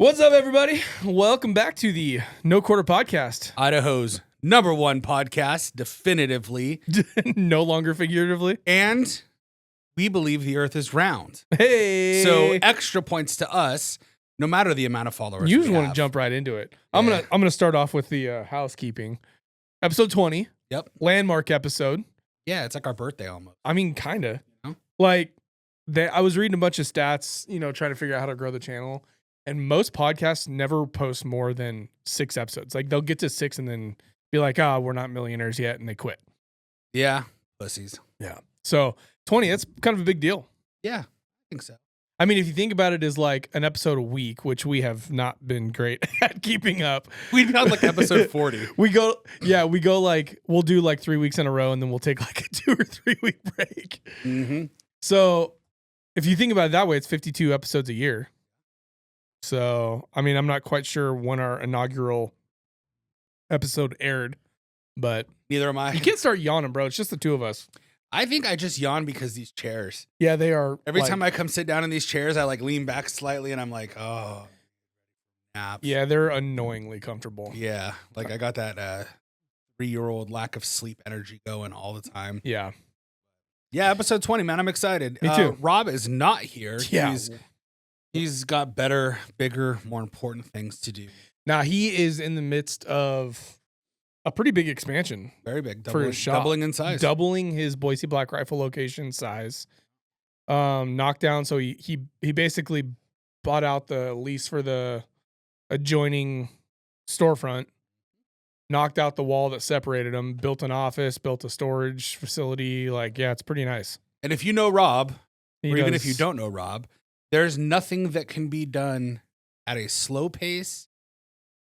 What's up, everybody? Welcome back to the No Quarter Podcast. Idaho's #1 podcast, definitively. No longer figuratively. And we believe the earth is round. Hey! So extra points to us, no matter the amount of followers You we just want to have. jump right into it. Yeah. I'm gonna start off with the housekeeping. Episode 20. Yep. Landmark episode. Yeah, it's like our birthday almost. I mean, kind of. You know? Like, I was reading a bunch of stats, trying to figure out how to grow the channel. And most podcasts never post more than 6 episodes. Like, they'll get to 6 and then be like, we're not millionaires yet, and they quit. Yeah, pussies. Yeah. So 20, that's kind of a big deal. Yeah, I think so. I mean, if you think about it as like an episode a week, which we have not been great at keeping up. We'd be on like episode 40. we'll do like 3 weeks in a row, and then we'll take like a 2 or 3 week break. Mm-hmm. So if you think about it that way, it's 52 episodes a year. So, I mean, I'm not quite sure when our inaugural episode aired, but Neither am I. you can't start yawning, bro. It's just the two of us. I think I just yawn because these chairs. Yeah, they are. Every time I come sit down in these chairs, I like lean back slightly and I'm like, oh, naps. Yeah, they're annoyingly comfortable. Yeah, like I got that 3-year-old lack of sleep energy going all the time. Yeah. Yeah, episode 20, man. I'm excited. Me too. Rob is not here. Yeah. He's got better, bigger, more important things to do. Now, he is in the midst of a pretty big expansion. Very big. For his shop. Doubling in size. Doubling his Boise Black Rifle location size. Knockdown. So he basically bought out the lease for the adjoining storefront, knocked out the wall that separated them, built an office, built a storage facility. Like, yeah, it's pretty nice. And if you know Rob, He or even does- if you don't know Rob, there's nothing that can be done at a slow pace,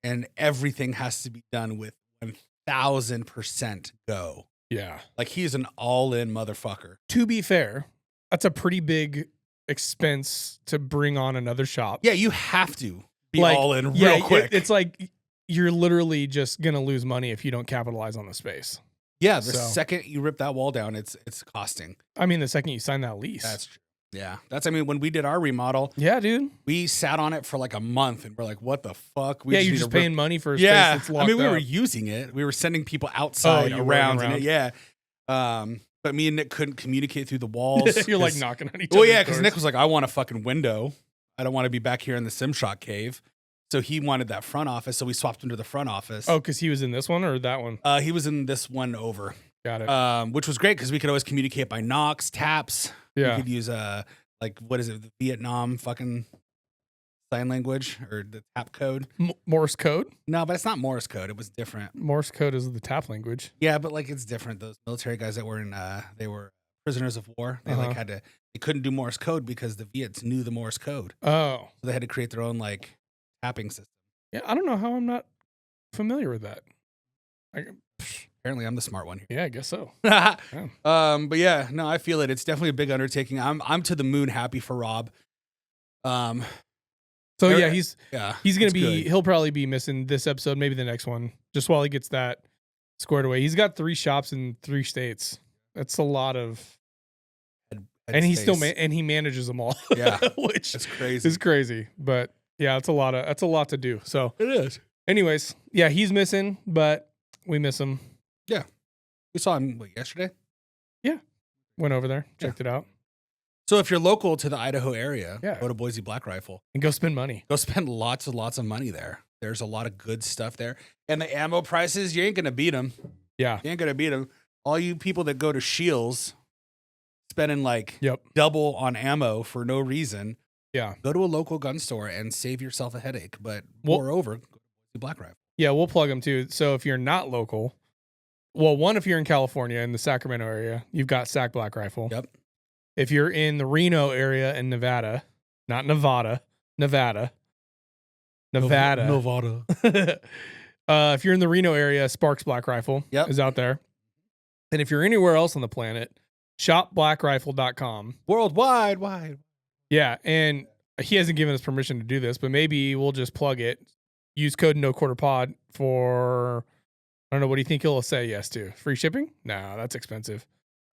and everything has to be done with 1,000% go. Yeah. Like, he's an all-in motherfucker. To be fair, that's a pretty big expense to bring on another shop. Yeah, you have to be Like, all in yeah, real quick. It's like you're literally just going to lose money if you don't capitalize on the space. Yeah, the So- second you rip that wall down, it's costing. I mean, the second you sign that lease. That's true. Yeah. I mean, when we did our remodel, Yeah, dude. we sat on it for like a month and we're like, what the fuck? We You're need just to rip- paying money for a space Yeah. that's I locked mean, we up. were using it. We were sending people outside you were around. running And around. yeah. But me and Nick couldn't communicate through the walls. You're like 'cause- knocking on each Well, other's yeah, because doors. Nick was like, I want a fucking window. I don't want to be back here in the SimShot cave. So he wanted that front office. So we swapped him to the front office. Oh, because he was in this one or that one? He was in this one over, Got it. which was great because we could always communicate by knocks, taps. Yeah. We could use like what is it, the Vietnam fucking sign language or the tap code? Morse code? No, but it's not Morse code. It was different. Morse code is the tap language. Yeah, but like it's different. Those military guys that were in, they were prisoners of war. They like they couldn't do Morse code because the Viets knew the Morse code, Oh. so they had to create their own like tapping system. Yeah, I don't know how I'm not familiar with that. Apparently, I'm the smart one here. Yeah, I guess so. But yeah, no, I feel it. It's definitely a big undertaking. I'm to the moon happy for Rob. So yeah, he's Yeah, gonna it's be. good. He'll probably be missing this episode, maybe the next one, just while he gets that squared away. He's got 3 shops in 3 states. That's a lot of, and he still and he manages them all. Yeah, which it's crazy. is crazy. But yeah, that's a lot to do. So It is. anyways, yeah, he's missing, but we miss him. We saw him yesterday. Went over there, checked it out, So if you're local to the Idaho area, Yeah. go to Boise Black Rifle. and go spend money. Go spend lots and lots of money there. There's a lot of good stuff there. And the ammo prices, you ain't going to beat them. Yeah. You ain't going to beat them. All you people that go to Shields spending like Yep. double on ammo for no reason, Yeah. go to a local gun store and save yourself a headache. But Well- moreover, go to Boise Black Rifle. Yeah, we'll plug them too. So if you're not local, well, one, if you're in California in the Sacramento area, you've got Sac Black Rifle. Yep. If you're in the Reno area in Nevada, not Nevada, Nevada. Nevada. If you're in the Reno area, Sparks Black Rifle Yep. is out there. And if you're anywhere else on the planet, shopblackrifle.com. Worldwide. Yeah, and he hasn't given us permission to do this, but maybe we'll just plug it. Use code NoQuarterPod for, I don't know, what do you think he'll say yes to? Free shipping? No, that's expensive.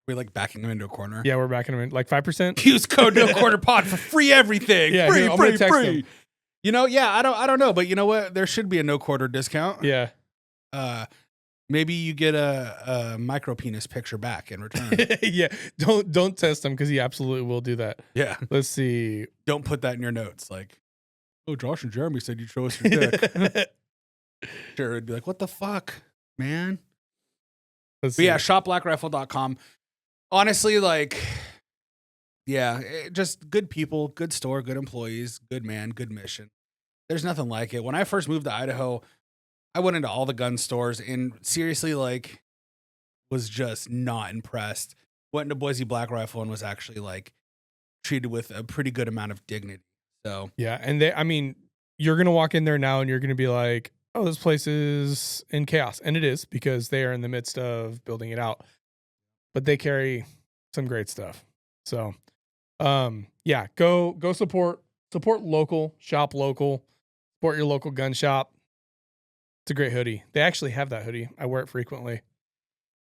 We're like backing him into a corner. Yeah, we're backing him in like 5%. Use code NoQuarterPod for free everything. Yeah, free, here, I'm gonna free, text free. him. Yeah, I don't know, but you know what? There should be a no quarter discount. Yeah. Maybe you get a micro penis picture back in return. Yeah. Don't test him because he absolutely will do that. Yeah. Let's see. Don't put that in your notes. Like, oh, Josh and Jeromy said you'd show us your dick. Sure, it'd be like, what the fuck, man? Let's But see. yeah, shopblackrifle.com. Honestly, like, yeah, just good people, good store, good employees, good man, good mission. There's nothing like it. When I first moved to Idaho, I went into all the gun stores and seriously, like, was just not impressed. Went into Boise Black Rifle and was actually like treated with a pretty good amount of dignity. So Yeah, and I mean, you're gonna walk in there now and you're gonna be like, "Oh, this place is in chaos," and it is because they are in the midst of building it out. But they carry some great stuff. So, yeah, go support local, shop local, support your local gun shop. It's a great hoodie. They actually have that hoodie. I wear it frequently.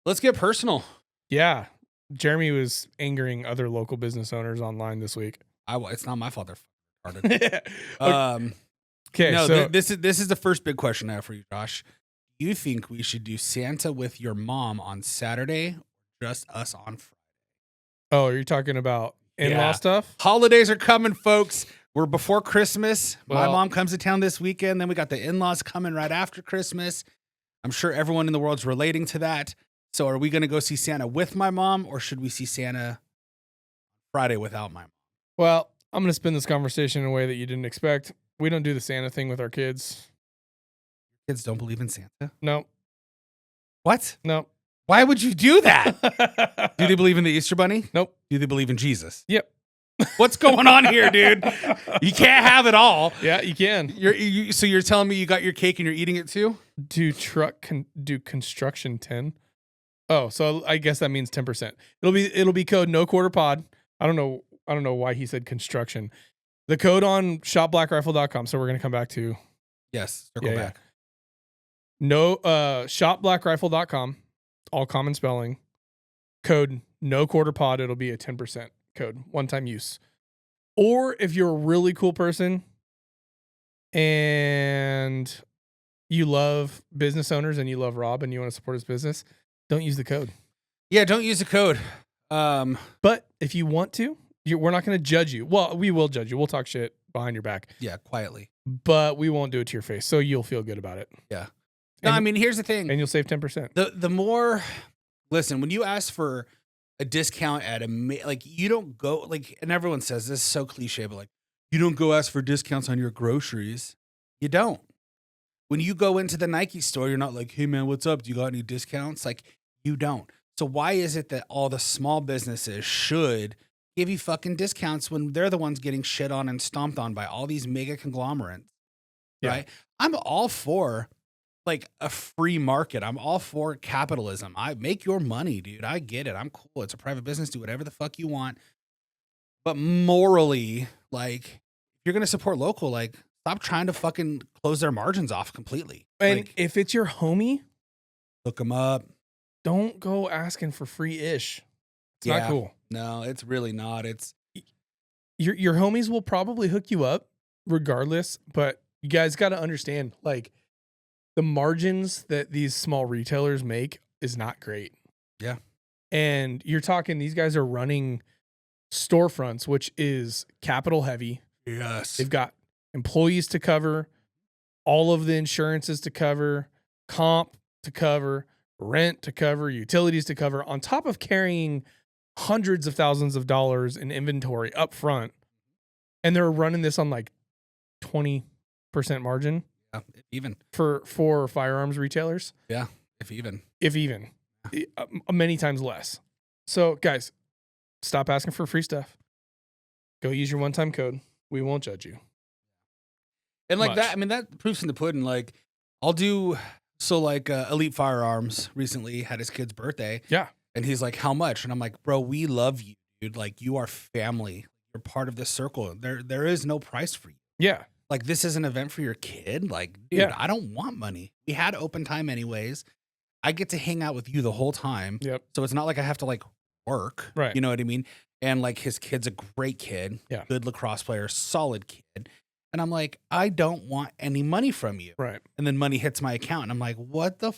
let's get personal. Yeah, Jeromy was angering other local business owners online this week. It's not my fault. They're retarded. Okay, No, so this is the first big question I have for you, Josh. Do you think we should do Santa with your mom on Saturday, or just us on Friday? oh, you're talking about in-law Yeah. stuff? Holidays are coming, folks. We're before Christmas. My Well- mom comes to town this weekend. Then we got the in-laws coming right after Christmas. I'm sure everyone in the world's relating to that. So are we going to go see Santa with my mom, or should we see Santa Friday without my mom? Well, I'm going to spin this conversation in a way that you didn't expect. We don't do the Santa thing with our kids. Kids don't believe in Santa. No, What? no. Why would you do that? Do they believe in the Easter Bunny? Nope. Do they believe in Jesus? Yep. What's going on here, dude? You can't have it all. Yeah, you can. So you're telling me you got your cake and you're eating it too? Do construction 10. Oh, so I guess that means 10%. It'll be code no quarter pod. I don't know why he said construction. The code on shopblackrifle.com. So we're going to come back to Yes. Circle back. no shopblackrifle.com. All common spelling. Code no quarter pod. It'll be a 10% code, one-time use. Or if you're a really cool person and you love business owners and you love Rob and you want to support his business, don't use the code. Yeah, don't use the code. But if you want to, we're not going to judge you. Well, we will judge you. We'll talk shit behind your back, Yeah, quietly. but we won't do it to your face. So you'll feel good about it. Yeah. No, And- I mean, here's the thing. And you'll save 10%. The more, listen, when you ask for a discount at like you don't go like, and everyone says this is so cliche, but like you don't go ask for discounts on your groceries. You don't. When you go into the Nike store, you're not like, hey man, what's up? Do you got any discounts? Like you don't. So why is it that all the small businesses should give you fucking discounts when they're the ones getting shit on and stomped on by all these mega conglomerates? Yeah. Right? I'm all for like a free market. I'm all for capitalism. I make your money, dude. I get it. I'm cool. It's a private business. Do whatever the fuck you want. But morally, like, if you're gonna support local, like, stop trying to fucking close their margins off completely. And Like, if it's your homie, look them up. don't go asking for free ish. It's not cool. No, it's really not. It's Your homies will probably hook you up regardless, but you guys got to understand, like, the margins that these small retailers make is not great. Yeah. And you're talking, these guys are running storefronts, which is capital heavy. yes. They've got employees to cover, all of the insurances to cover, comp to cover, rent to cover, utilities to cover, on top of carrying hundreds of thousands of dollars in inventory up front. And they're running this on like 20% margin Yeah, even for firearms retailers, if even. if even, many times less. So guys, stop asking for free stuff. Go use your one-time code. We won't judge you. And like Much. that, I mean, that proof's in the pudding. Like, I'll do so. Like, Elite Firearms recently had his kid's birthday. Yeah. And he's like, how much? And I'm like, bro, we love you, dude. Like, you are family. You're part of this circle. There is no price for you. Yeah. Like, this is an event for your kid. Like, dude, Yeah. I don't want money. We had open time anyways. I get to hang out with you the whole time. Yep. So it's not like I have to like work. Right. You know what I mean? And like his kid's a great kid. Yeah. Good lacrosse player, solid kid. And I'm like, I don't want any money from you. Right. And then money hits my account. And I'm like, what the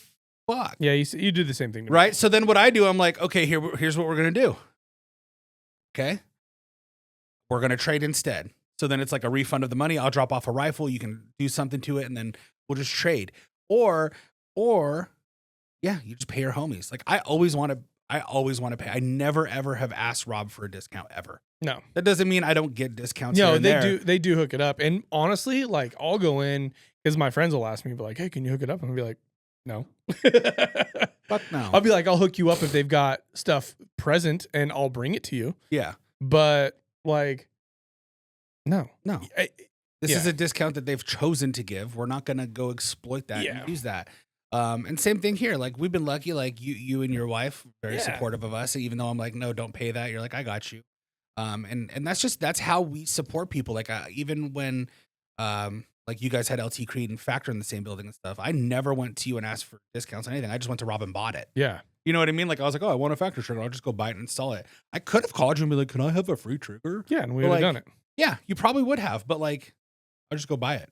fuck? Yeah, you do the same thing to me. Right. So then what I do, I'm like, okay, here's what we're going to do. Okay. We're going to trade instead. So then it's like a refund of the money. I'll drop off a rifle. You can do something to it and then we'll just trade. Or yeah, you just pay your homies. Like I always want to pay. I never ever have asked Rob for a discount ever. No. That doesn't mean I don't get discounts. No, they they do hook it up. And honestly, like I'll go in because my friends will ask me, but like, hey, can you hook it up? And I'll be like, no. Fuck no. I'll be like, I'll hook you up if they've got stuff present and I'll bring it to you. Yeah. But like, no. This is a discount that they've chosen to give. We're not going to go exploit that and use that. And same thing here. Like we've been lucky, like you and your wife, very supportive of us. Even though I'm like, no, don't pay that. You're like, I got you. And that's how we support people. Like even when, like you guys had LT Creed and Factor in the same building and stuff, I never went to you and asked for discounts or anything. I just went to Rob and bought it. Yeah. You know what I mean? Like I was like, oh, I want a Factor trigger. I'll just go buy it and install it. I could have called you and be like, can I have a free trigger? Yeah. And we would have done it. Yeah, you probably would have, but like, I'll just go buy it.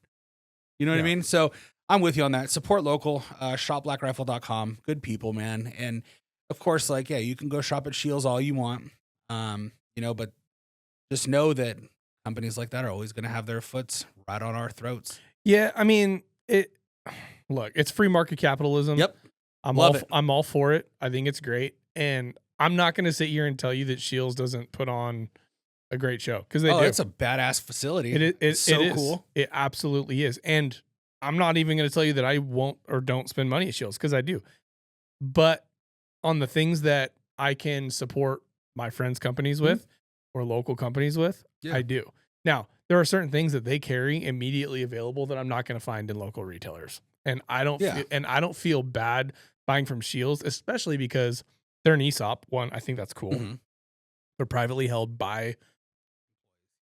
You know what I mean? So I'm with you on that. Support local, shopblackrifle.com. Good people, man. And of course, like, yeah, you can go shop at Shields all you want. But just know that companies like that are always going to have their foots right on our throats. Yeah. I mean, look, it's free market capitalism. Yep. I'm all for it. I think it's great. And I'm not going to sit here and tell you that Shields doesn't put on a great show because they do. It's a badass facility. It's so cool. It absolutely is. And I'm not even going to tell you that I won't or don't spend money at Shields because I do. But on the things that I can support my friends' companies with or local companies with, I do. Now, there are certain things that they carry immediately available that I'm not going to find in local retailers. And I don't feel bad buying from Shields, especially because they're an ESOP. One, I think that's cool. Mm-hmm. They're privately held by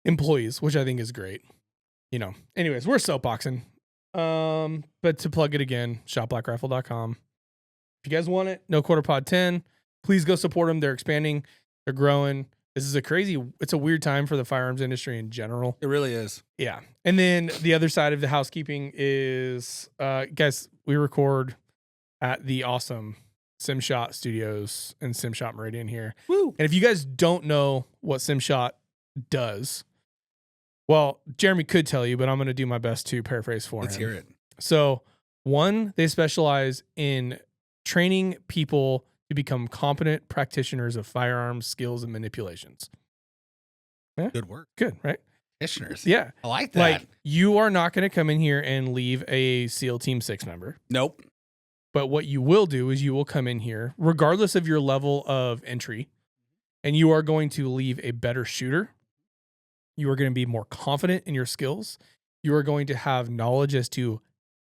employees, which I think is great. Anyways, we're soapboxing. But to plug it again, shopblackrifle.com. If you guys want it, no quarter pod 10, please go support them. They're expanding. They're growing. This is it's a weird time for the firearms industry in general. It really is. Yeah. And then the other side of the housekeeping is, guys, we record at the awesome SimShot Studios and SimShot Meridian here. Woo. And if you guys don't know what SimShot does, well, Jeromy could tell you, but I'm going to do my best to paraphrase for him. Let's hear it. So, one, they specialize in training people to become competent practitioners of firearms, skills, and manipulations. Yeah? Good work. Good, right? Practitioners. Yeah. I like that. Like, you are not going to come in here and leave a SEAL Team 6 member. Nope. But what you will do is you will come in here, regardless of your level of entry, and you are going to leave a better shooter. You are going to be more confident in your skills. You are going to have knowledge as to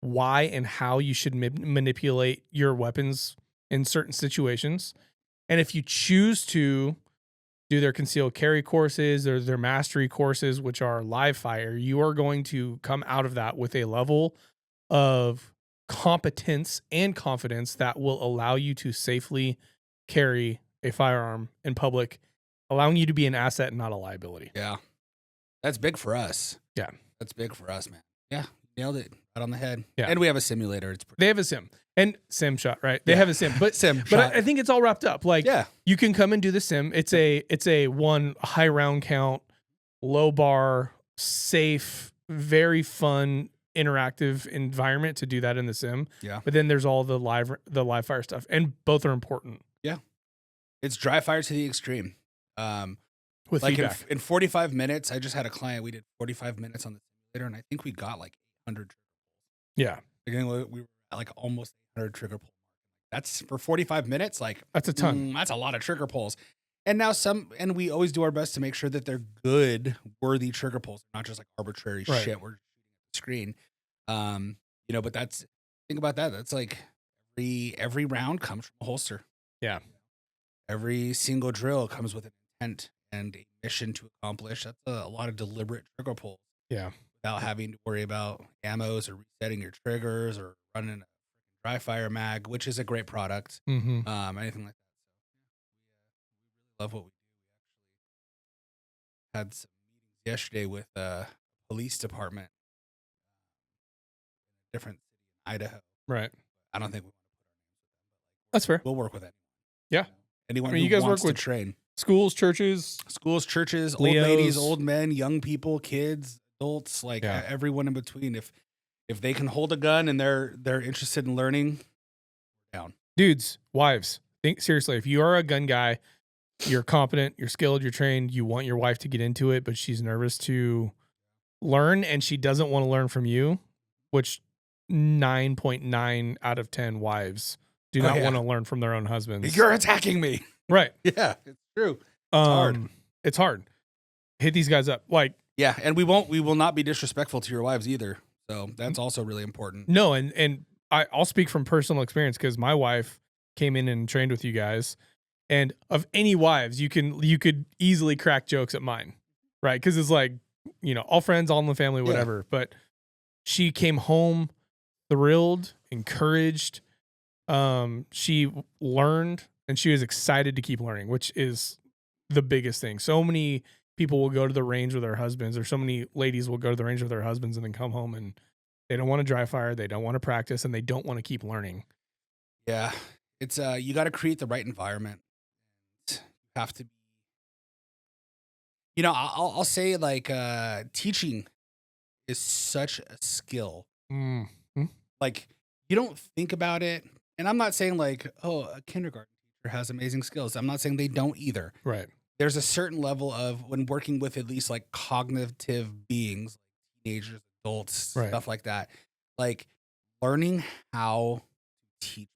why and how you should manipulate your weapons in certain situations. And if you choose to do their concealed carry courses or their mastery courses, which are live fire, you are going to come out of that with a level of competence and confidence that will allow you to safely carry a firearm in public, allowing you to be an asset and not a liability. Yeah. That's big for us. Yeah. That's big for us, man. Yeah. Nailed it. Right on the head. Yeah. And we have a simulator. They have a sim and SimShot, right? They have a sim, but I think it's all wrapped up. Like, you can come and do the sim. It's a one high round count, low bar, safe, very fun, interactive environment to do that in the sim. Yeah. But then there's all the live fire stuff, and both are important. Yeah. It's dry fire to the extreme. With like feedback. in 45 minutes, I just had a client. We did 45 minutes on the simulator, and I think we got like 800. Yeah. Again, we were at like almost 800 trigger pulls. That's for 45 minutes. Like that's a ton. That's a lot of trigger pulls. And now and we always do our best to make sure that they're good, worthy trigger pulls, not just like arbitrary shit we're shooting at the screen. But think about that. That's like every round comes from a holster. Yeah. Every single drill comes with an intent and a mission to accomplish. That's a lot of deliberate trigger pulls. Yeah. Without having to worry about ammos or resetting your triggers or running a dry fire mag, which is a great product. Mm-hmm. Anything like that. So we really love what we do. We actually had some meetings yesterday with a police department, different city in Idaho. Right. I don't think That's fair. we'll work with it. Yeah. Anyone I mean, who you guys wants work to with train. schools, churches, Schools, churches, old ladies, Leos. old men, young people, kids, adults, like Yeah. everyone in between. If they can hold a gun and they're interested in learning, down. Dudes, wives. Think seriously, if you are a gun guy, you're competent, you're skilled, you're trained, you want your wife to get into it, but she's nervous to learn and she doesn't want to learn from you, which 9.9 out of 10 wives do not want to learn from their own husbands. You're attacking me. Right. Yeah, it's true. Hard. It's hard. Hit these guys up. Like, yeah, and we will not be disrespectful to your wives either. So that's also really important. no, and I'll speak from personal experience because my wife came in and trained with you guys. And of any wives, you could easily crack jokes at mine, right? Because it's like, all friends, all in the family, whatever. Yeah. But she came home thrilled, encouraged. She learned, and she was excited to keep learning, which is the biggest thing. So many people will go to the range with their husbands, or so many ladies will go to the range with their husbands and then come home and they don't want to dry fire, they don't want to practice, and they don't want to keep learning. Yeah, it's you got to create the right environment. You have to be, I'll say like teaching is such a skill. Mm-hmm. Like you don't think about it, and I'm not saying like, oh, a kindergarten teacher has amazing skills. I'm not saying they don't either. Right. There's a certain level of when working with at least like cognitive beings, like teenagers, adults, right. stuff like that. Like learning how to teach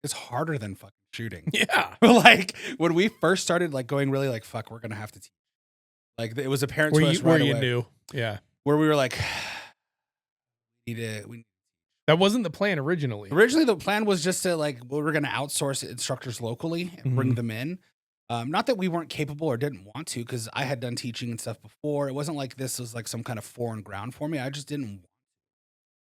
is harder than fucking shooting. Yeah. Like when we first started like going really like, fuck, we're going to have to teach. Like it was apparent to us right away. Where you knew. Yeah. Where we were like, we that wasn't the plan originally. Originally, the plan was just to like, we're going to outsource instructors locally and bring them in. Not that we weren't capable or didn't want to, because I had done teaching and stuff before. It wasn't like this was like some kind of foreign ground for me. I just didn't want to.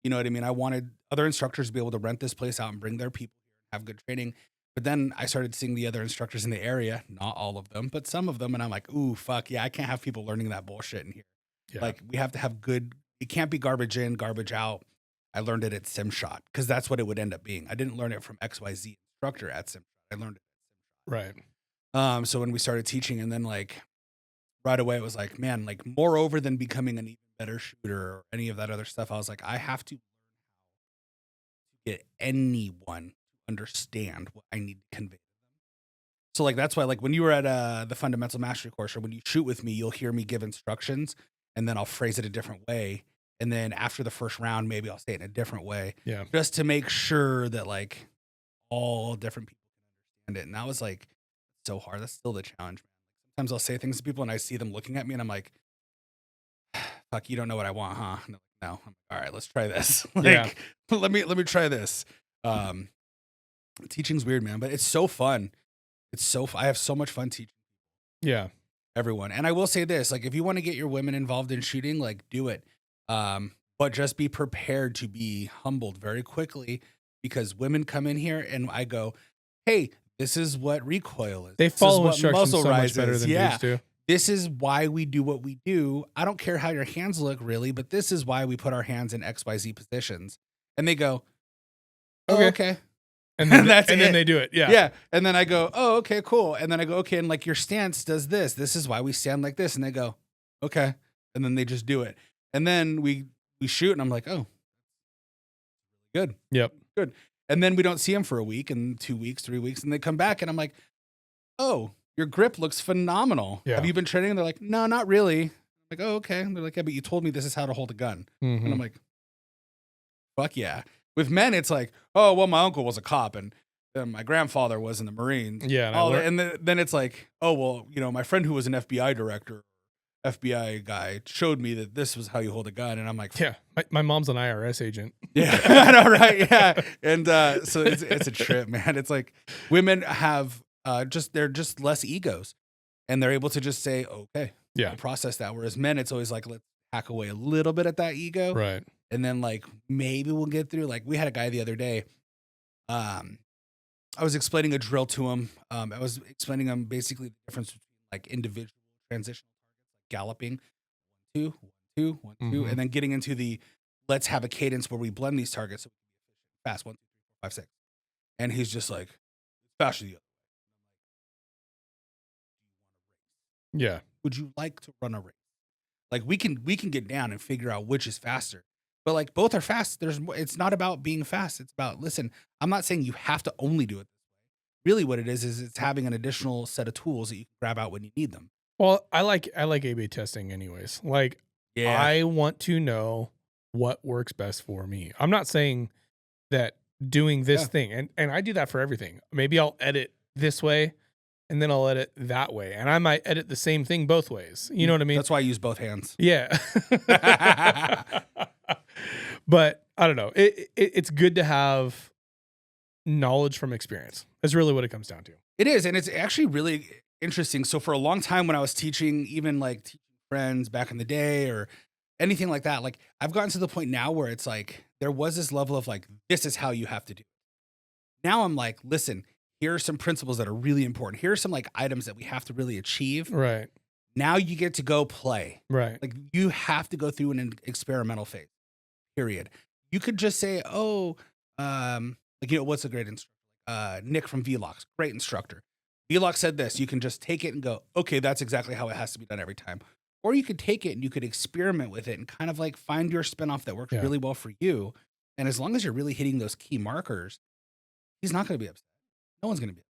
You know what I mean? I wanted other instructors to be able to rent this place out and bring their people here and have good training. But then I started seeing the other instructors in the area, not all of them, but some of them. And I'm like, ooh, fuck, yeah, I can't have people learning that bullshit in here. Yeah. Like we have to have good, it can't be garbage in, garbage out. I learned it at SimShot because that's what it would end up being. I didn't learn it from XYZ instructor at SimShot. I learned it at SimShot. Right. So when we started teaching, and then like right away, it was like, man, like moreover than becoming an even better shooter or any of that other stuff, I was like, I have to learn how to get anyone to understand what I need to convey to them. So like, that's why like when you were at the fundamental mastery course, or when you shoot with me, you'll hear me give instructions and then I'll phrase it a different way. And then after the first round, maybe I'll say it in a different way. Yeah. Just to make sure that like all different people can understand it. And that was like so hard. That's still the challenge, man. Sometimes I'll say things to people and I see them looking at me and I'm like, fuck, you don't know what I want, huh? And they're like, no. I'm like, all right, let's try this. Like, let me try this. Teaching's weird, man, but it's so fun. I have so much fun teaching. Yeah. Everyone. And I will say this, like, if you want to get your women involved in shooting, like do it. But just be prepared to be humbled very quickly, because women come in here and I go, hey, this is what recoil is. They follow this is what instructions muzzle so rise much better is. than dudes do. This is why we do what we do. I don't care how your hands look, really, but this is why we put our hands in XYZ positions. And they go, oh, okay. And then, then they do it. Yeah. Yeah. And then I go, oh, okay, cool. And then I go, okay. And like your stance does this. This is why we stand like this. And they go, okay. And then they just do it. And then we shoot and I'm like, oh, good. Yep. Good. And then we don't see them for a week and 2 weeks, 3 weeks. And they come back and I'm like, oh, your grip looks phenomenal. Yeah. Have you been training? And they're like, no, not really. I'm like, oh, okay. And they're like, yeah, but you told me this is how to hold a gun. Mm-hmm. And I'm like, fuck yeah. With men, it's like, oh, well, my uncle was a cop and my grandfather was in the Marines. Yeah. And then it's like, oh, well, my friend who was an FBI director, FBI guy, showed me that this was how you hold a gun. And I'm like, yeah, my mom's an IRS agent. Yeah, I know, right? Yeah. And so it's a trip, man. It's like women have they're just less egos and they're able to just say, okay, yeah, we'll process that. Whereas men, it's always like, let's hack away a little bit at that ego. Right. And then like, maybe we'll get through. Like we had a guy the other day. I was explaining a drill to him. I was explaining him basically the difference between like individual transitional targets, like galloping, 1, 2, 1, 2, Mhm. and then getting into the let's have a cadence where we blend these targets so we can be fast. 1, 2, 3, 4, 5, 6. And he's just like, faster the other. Yeah. Would you like to run a race? Like we can get down and figure out which is faster. But like both are fast. It's not about being fast. It's about listen, I'm not saying you have to only do it. Really what it is it's having an additional set of tools that you can grab out when you need them. Well, I like A/B testing anyways. Like, Yeah. I want to know what works best for me. I'm not saying that doing this Yeah. thing, and I do that for everything. Maybe I'll edit this way, and then I'll edit that way, and I might edit the same thing both ways. You know what I mean? That's why I use both hands. Yeah. But I don't know. It's good to have knowledge from experience. That's really what it comes down to. It is, and it's actually really interesting. So for a long time when I was teaching, even like teaching friends back in the day or anything like that, like I've gotten to the point now where it's like there was this level of like, this is how you have to do it. Now I'm like, listen, here are some principles that are really important. Here are some like items that we have to really achieve. Right. Now you get to go play. Right. Like you have to go through an experimental phase, period. You could just say, oh, like, what's a great instructor? Nick from Vlogs, great instructor. Vlog said this. You can just take it and go, okay, that's exactly how it has to be done every time. Or you could take it and you could experiment with it and kind of like find your spinoff that works Yeah. really well for you. And as long as you're really hitting those key markers, he's not going to be upset. No one's going to be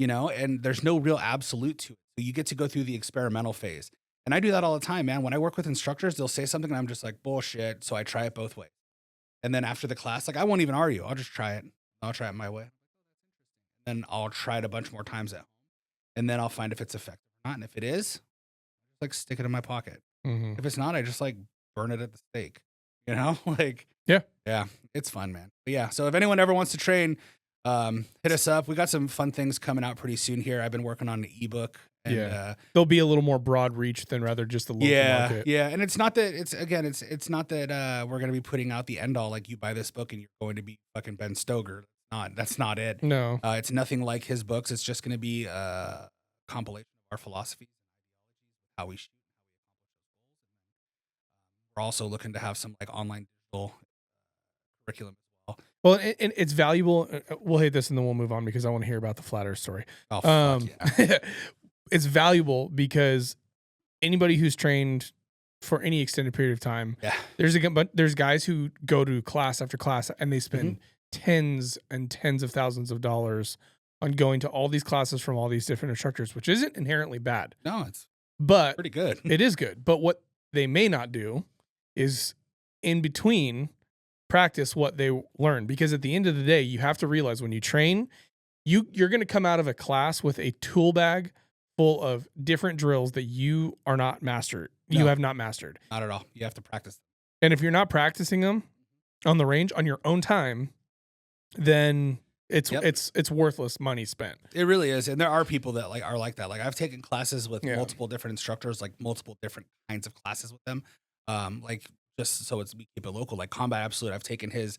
upset, and there's no real absolute to it. So you get to go through the experimental phase. And I do that all the time, man. When I work with instructors, they'll say something and I'm just like, bullshit. So I try it both ways. And then after the class, like I won't even argue. I'll just try it. I'll try it my way. Then I'll try it a bunch more times at home. And then I'll find if it's effective or not. And if it is, like stick it in my pocket. Mhm. If it's not, I just like burn it at the stake. Like Yeah. yeah, it's fun, man. But yeah, so if anyone ever wants to train, hit us up. We got some fun things coming out pretty soon here. I've been working on an ebook. And, Yeah. There'll be a little more broad reach than rather just the local market. Yeah. And it's not that it's not that we're gonna be putting out the end all like you buy this book and you're going to be fucking Ben Stoker. That's not it. No. It's nothing like his books. It's just gonna be a compilation of our philosophies, how we shoot, we're also looking to have some like online digital curriculum as well. Well, and it's valuable. We'll hit this and then we'll move on because I want to hear about the flat Earth story. Oh, fuck yeah. It's valuable because anybody who's trained for any extended period of time, Yeah. there's guys who go to class after class and they spend tens and tens of thousands of dollars on going to all these classes from all these different instructors, which isn't inherently bad, No, it's but pretty good. it is good. But what they may not do is in between practice what they learn, because at the end of the day, you have to realize when you train, you're going to come out of a class with a tool bag full of different drills that you are not mastered. You No. have not mastered. Not at all. You have to practice. And if you're not practicing them on the range on your own time, then it's Yep. it's worthless money spent. It really is. And there are people that like are like that. Like I've taken classes with Yeah. multiple different instructors, like multiple different kinds of classes with them. Like just so we keep it local, like Combat Absolute. I've taken his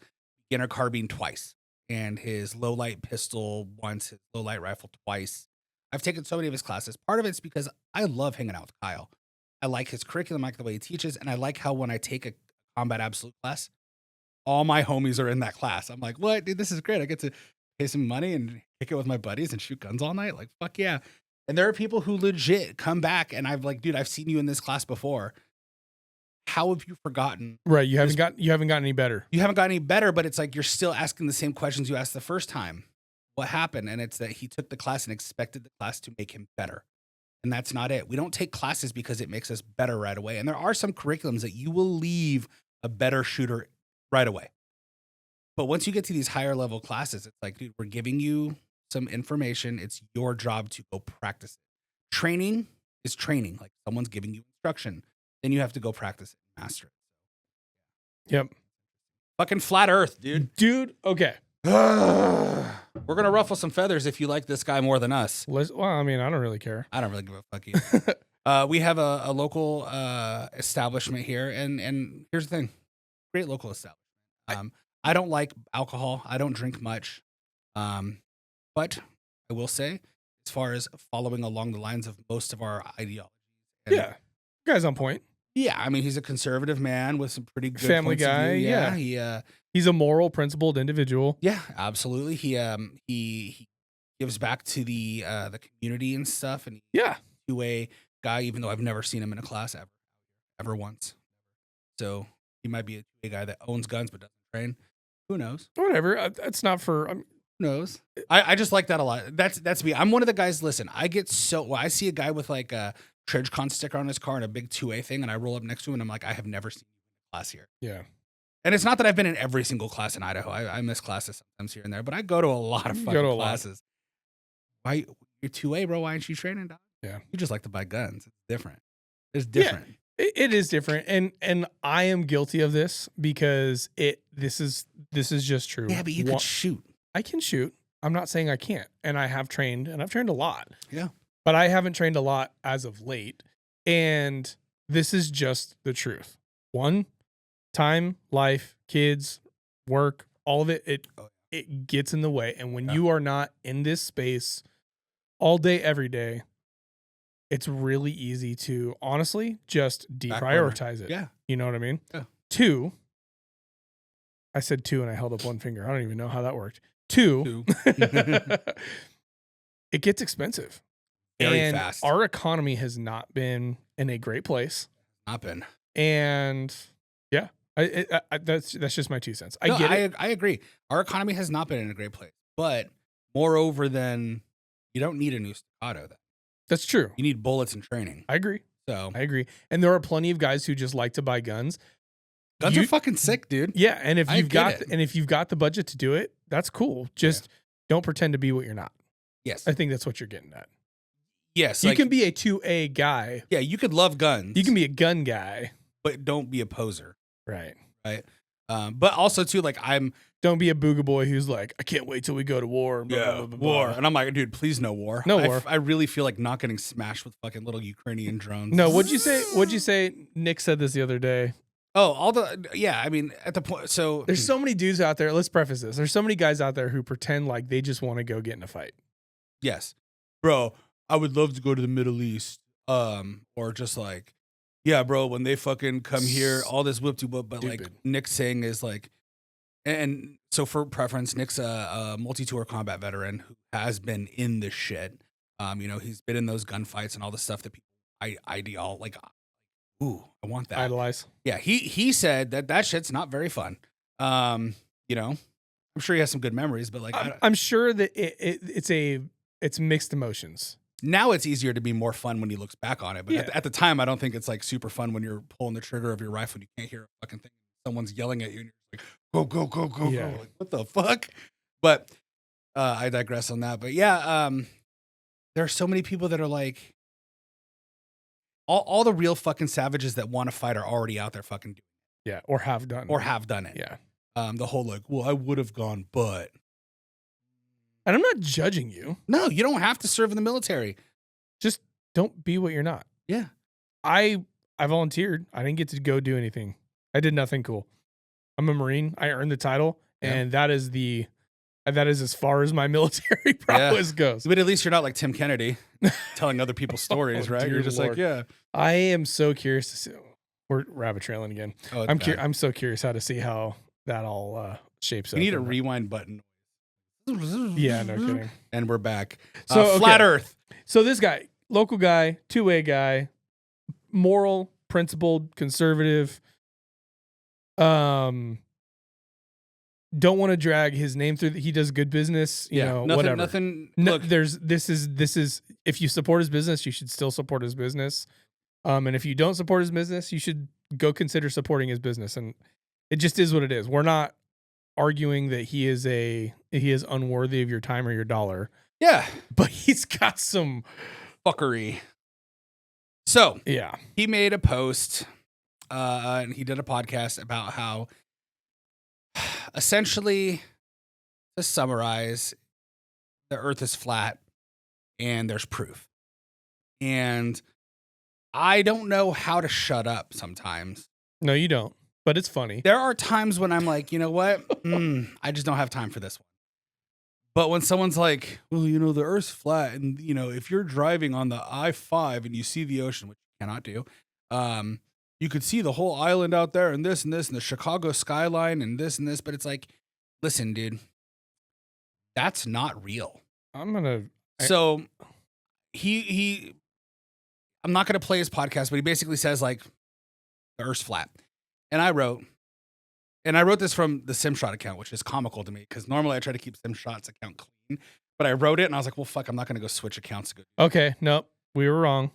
beginner carbine twice and his low light pistol once, his low light rifle twice. I've taken so many of his classes. Part of it's because I love hanging out with Kyle. I like his curriculum, I like the way he teaches, and I like how when I take a Combat Absolute class, all my homies are in that class. I'm like, what, dude, this is great. I get to pay some money and kick it with my buddies and shoot guns all night. Like, fuck yeah. And there are people who legit come back and I've like, dude, I've seen you in this class before. How have you forgotten? Right. You haven't gotten any better. You haven't got any better, but it's like you're still asking the same questions you asked the first time. What happened? And it's that he took the class and expected the class to make him better. And that's not it. We don't take classes because it makes us better right away. And there are some curriculums that you will leave a better shooter right away. But once you get to these higher level classes, it's like, dude, we're giving you some information. It's your job to go practice it. Training is training. Like someone's giving you instruction. Then you have to go practice it and master it. Yep. Fucking flat earth, dude. Dude, okay. We're going to ruffle some feathers if you like this guy more than us. Well, I mean, I don't really care. I don't really give a fuck either. We have a local establishment here. And here's the thing. Great local establishment. I don't like alcohol. I don't drink much. But I will say, as far as following along the lines of most of our ideology. Yeah. Guy's on point. Yeah, I mean, he's a conservative man with some pretty good Family points of guy, view. yeah. He He's a moral, principled individual. yeah, absolutely. He gives back to the community and stuff, and he's Yeah. a two-way guy, even though I've never seen him in a class ever once. So he might be a two-way guy that owns guns but doesn't train. Who knows? Whatever. It's not for. Who knows? I just like that a lot. That's me. I'm one of the guys. Listen, I get so when I see a guy with like a TridgeCon sticker on his car and a big 2A thing, and I roll up next to him, and I'm like, I have never seen you in class here. Yeah. And it's not that I've been in every single class in Idaho. I miss classes sometimes here and there, but I go to a lot of fucking classes. Why you're 2A, bro? Why aren't you training, dog? Yeah. You just like to buy guns. It's different. It's different. Yeah, it is different, and I am guilty of this because this is just true. Yeah, but you could shoot. I can shoot. I'm not saying I can't, and I have trained, and I've trained a lot. Yeah, but I haven't trained a lot as of late, and this is just the truth. One, time, life, kids, work, all of it gets in the way, and when you are not in this space all day, every day, it's really easy to honestly just deprioritize it. Yeah. You know what I mean? Yeah. 2, I said 2 and I held up one finger. I don't even know how that worked. 2. It gets expensive. Very fast. Our economy has not been in a great place. Not been. And yeah, that's just my 2 cents. I get it. I agree. Our economy has not been in a great place, but moreover than you don't need a new staccato. That's true. You need bullets and training. I agree. So I agree. And there are plenty of guys who just like to buy guns. Guns are fucking sick, dude. Yeah, and if you've got the budget to do it, that's cool. Just don't pretend to be what you're not. Yes. I think that's what you're getting at. Yes. You can be a 2A guy. Yeah, you could love guns. You can be a gun guy. But don't be a poser. Right. Right. But also too, like don't be a booga boy who's like, I can't wait till we go to war. Blah, yeah, blah, blah, blah, war. blah. And I'm like, dude, please no war. No war. I really feel like not getting smashed with fucking little Ukrainian drones. No, what'd you say? What'd you say? Nick said this the other day. Oh, I mean, at the point, so there's so many dudes out there. Let's preface this. There's so many guys out there who pretend like they just want to go get in a fight. Yes, bro, I would love to go to the Middle East. Or just like, yeah, bro, when they fucking come here, all this whip-de-whoop, but Stupid. like Nick's saying is like, and so for preference, Nick's a multi-tour combat veteran who has been in this shit. He's been in those gunfights and all the stuff that people ideal like. Ooh, I want that. Idolize. Yeah, he said that shit's not very fun. I'm sure he has some good memories, but like I'm sure that it's mixed emotions. Now it's easier to be more fun when he looks back on it, but Yeah. at the time, I don't think it's like super fun when you're pulling the trigger of your rifle and you can't hear a fucking thing. Someone's yelling at you and you're like, go, go, go, go, Yeah. go. Like, what the fuck? But I digress on that. But yeah, there are so many people that are like, all the real fucking savages that want to fight are already out there fucking doing it. Yeah, or have done it. Yeah. The whole like, well, I would have gone, but. And I'm not judging you. No, you don't have to serve in the military. Just don't be what you're not. Yeah. I volunteered. I didn't get to go do anything. I did nothing cool. I'm a Marine. I earned the title, and that is as far as my military prowess goes. But at least you're not like Tim Kennedy telling other people's stories, right? You're just Lord. like, yeah. I am so curious to see. We're rabbit trailing again. Oh, I'm so curious how to see how that all shapes up. You need a rewind button. Yeah, no kidding. And we're back. So Flat Earth. So this guy, local guy, 2A guy, moral, principled, conservative. Don't want to drag his name through. He does good business. You know, whatever. Nothing. No, Look, this is. If you support his business, you should still support his business. And if you don't support his business, you should go consider supporting his business. And it just is what it is. We're not arguing that he is unworthy of your time or your dollar. yeah, But he's got some fuckery. So yeah. he made a post, and he did a podcast about how, essentially, to summarize, the Earth is flat, and there's proof. And I don't know how to shut up sometimes. No, you don't. But it's funny. There are times when I'm like, you know what? I just don't have time for this one. But when someone's like, well, the Earth's flat, and if you're driving on the I-5 and you see the ocean, which you cannot do, you you could see the whole island out there and this and this and the Chicago skyline and this and this. But it's like, listen, dude, that's not real. So I'm not going to play his podcast, but he basically says like the Earth's flat. And I wrote this from the SimShot account, which is comical to me because normally I try to keep SimShot's account clean, but I wrote it and I was like, well, fuck, I'm not going to go switch accounts. Okay. Nope. We were wrong.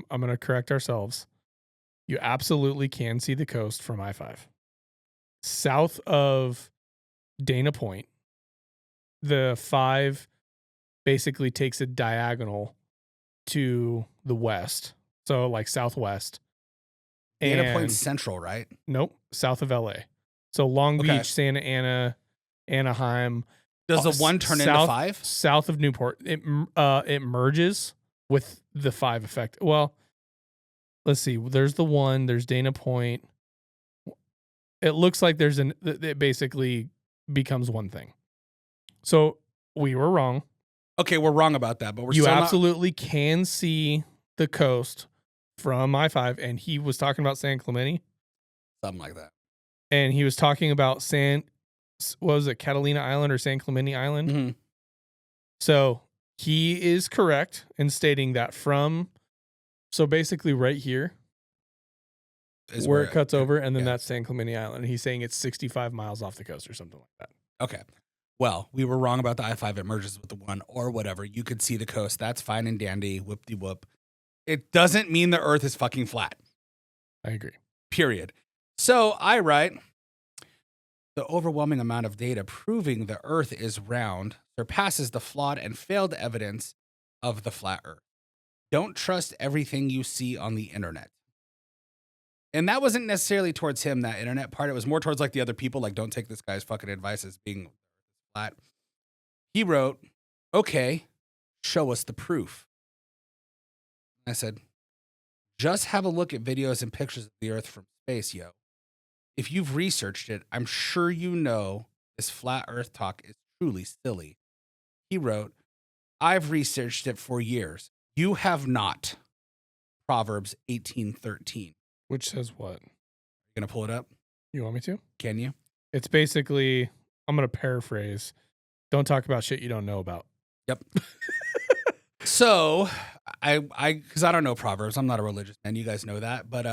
I'm going to correct ourselves. You absolutely can see the coast from I-5. South of Dana Point, the 5 basically takes a diagonal to the west. So like southwest. Dana Point's central, right? Nope. South of LA. So Long Okay. Beach, Santa Ana, Anaheim. Does the one turn into 5? South of Newport. It merges with the 5 effect. Well, let's see. There's the 1. There's Dana Point. It looks like it basically becomes one thing. So we were wrong. Okay, we're wrong about that, but you absolutely can see the coast from I-5, and he was talking about San Clemente, something like that, and he was talking about Catalina Island or San Clemente Island. Mm-hmm. So he is correct in stating that so basically right here is where it cuts over, and then that's San Clemente Island. He's saying it's 65 miles off the coast or something like that. Okay. Well, we were wrong about the I-5. It merges with the 1 or whatever. You could see the coast. That's fine and dandy. Whoop-de-whoop. It doesn't mean the Earth is fucking flat. I agree. Period. So I write, the overwhelming amount of data proving the Earth is round surpasses the flawed and failed evidence of the flat Earth. Don't trust everything you see on the internet. And that wasn't necessarily towards him, that internet part. It was more towards like the other people. Like, don't take this guy's fucking advice as being flat. He wrote, okay, show us the proof. I said, just have a look at videos and pictures of the Earth from space, yo. If you've researched it, I'm sure you know this flat Earth talk is truly silly. He wrote, I've researched it for years. You have not. Proverbs 18:13. Which says what? You gonna pull it up? You want me to? Can you? It's basically, I'm going to paraphrase. Don't talk about shit you don't know about. Yep. So because I don't know Proverbs. I'm not a religious man. You guys know that. But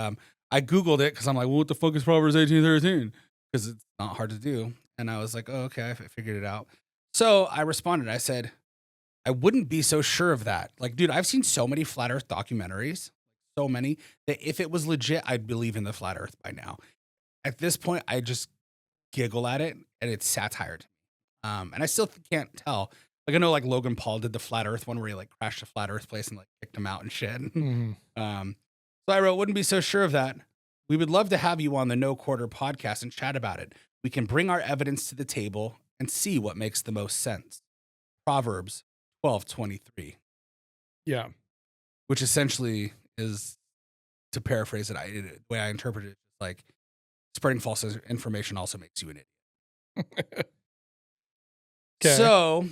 I Googled it because I'm like, well, what the fuck is Proverbs 18:13? Because it's not hard to do. And I was like, oh, okay, I figured it out. So I responded. I said, I wouldn't be so sure of that. Like, dude, I've seen so many flat Earth documentaries, so many, that if it was legit, I'd believe in the flat Earth by now. At this point, I just giggle at it, and it's satire to me. And I still can't tell. Like, I know, like, Logan Paul did the flat Earth one where he, like, crashed a flat Earth place and, like, kicked him out and shit. Mm-hmm. So I wrote, wouldn't be so sure of that. We would love to have you on the No Quarter podcast and chat about it. We can bring our evidence to the table and see what makes the most sense. Proverbs 12:23. Yeah. Which essentially is, to paraphrase it, the way I interpret it, like, spreading false information also makes you an idiot. Okay. So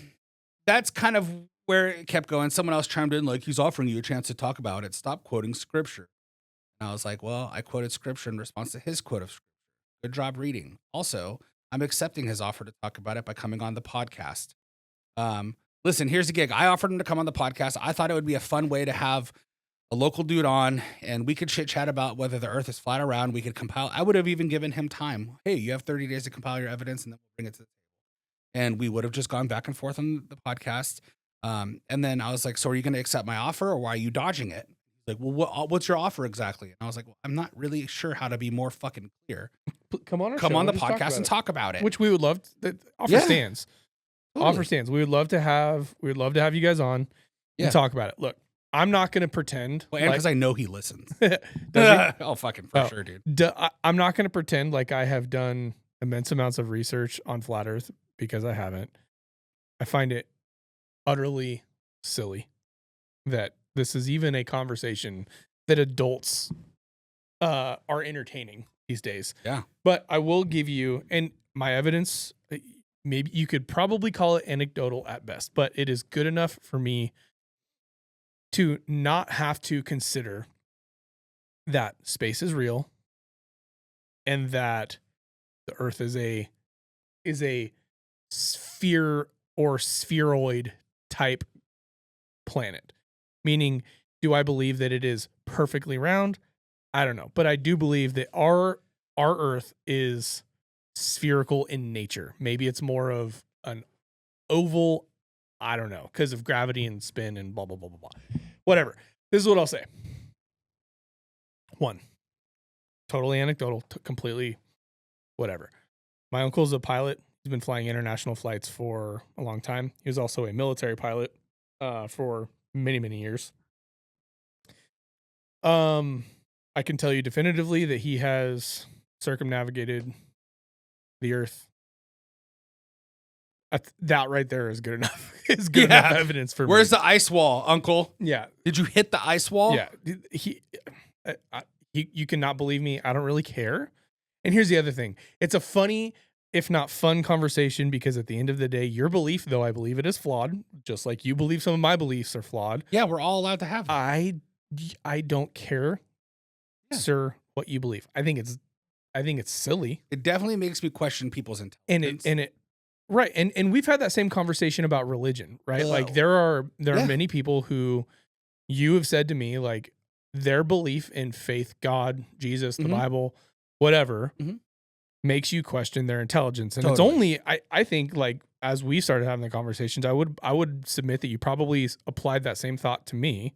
that's kind of where it kept going. Someone else chimed in, like, he's offering you a chance to talk about it. Stop quoting scripture. And I was like, well, I quoted scripture in response to his quote of scripture. Good job reading. Also, I'm accepting his offer to talk about it by coming on the podcast. Listen, here's the gig. I offered him to come on the podcast. I thought it would be a fun way to have a local dude on, and we could chit chat about whether the Earth is flat or round. We could compile. I would have even given him time. Hey, you have 30 days to compile your evidence, and then we'll bring it to the table. And we would have just gone back and forth on the podcast. And then I was like, so are you going to accept my offer, or why are you dodging it? He's like, well, what's your offer exactly? And I was like, well, I'm not really sure how to be more fucking clear. Come on the podcast and talk about it. Which we would love. The offer stands. Totally. Offer stands. We would love to have you guys on and talk about it. Look, I'm not going to pretend. Well, and because I know he listens. Oh, fucking for sure, dude. I'm not going to pretend like I have done immense amounts of research on flat Earth, because I haven't. I find it utterly silly that this is even a conversation that adults are entertaining these days. Yeah. But I will give you, and my evidence, maybe you could probably call it anecdotal at best, but it is good enough for me to not have to consider that space is real, and that the Earth is a sphere or spheroid type planet. Meaning, do I believe that it is perfectly round? I don't know, but I do believe that our Earth is spherical in nature. Maybe it's more of an oval. I don't know, because of gravity and spin and blah blah blah blah blah. Whatever. This is what I'll say. One, totally anecdotal, completely whatever. My uncle's a pilot. He's been flying international flights for a long time. He was also a military pilot for many, many years. I can tell you definitively that he has circumnavigated the Earth. That right there is good enough. Is good enough evidence for me. Where's the ice wall, Uncle? Yeah. Did you hit the ice wall? Yeah. You cannot believe me. I don't really care. And here's the other thing. It's a funny, if not fun, conversation because at the end of the day, your belief, though I believe it is flawed, just like you believe some of my beliefs are flawed. Yeah, we're all allowed to have them. I don't care, sir, what you believe. I think it's silly. It definitely makes me question people's intelligence. Right. And we've had that same conversation about religion, right? Like there are many people who you have said to me, like, their belief in faith, God, Jesus, the Bible, whatever, makes you question their intelligence. And it's only, I think, like, as we started having the conversations, I would submit that you probably applied that same thought to me.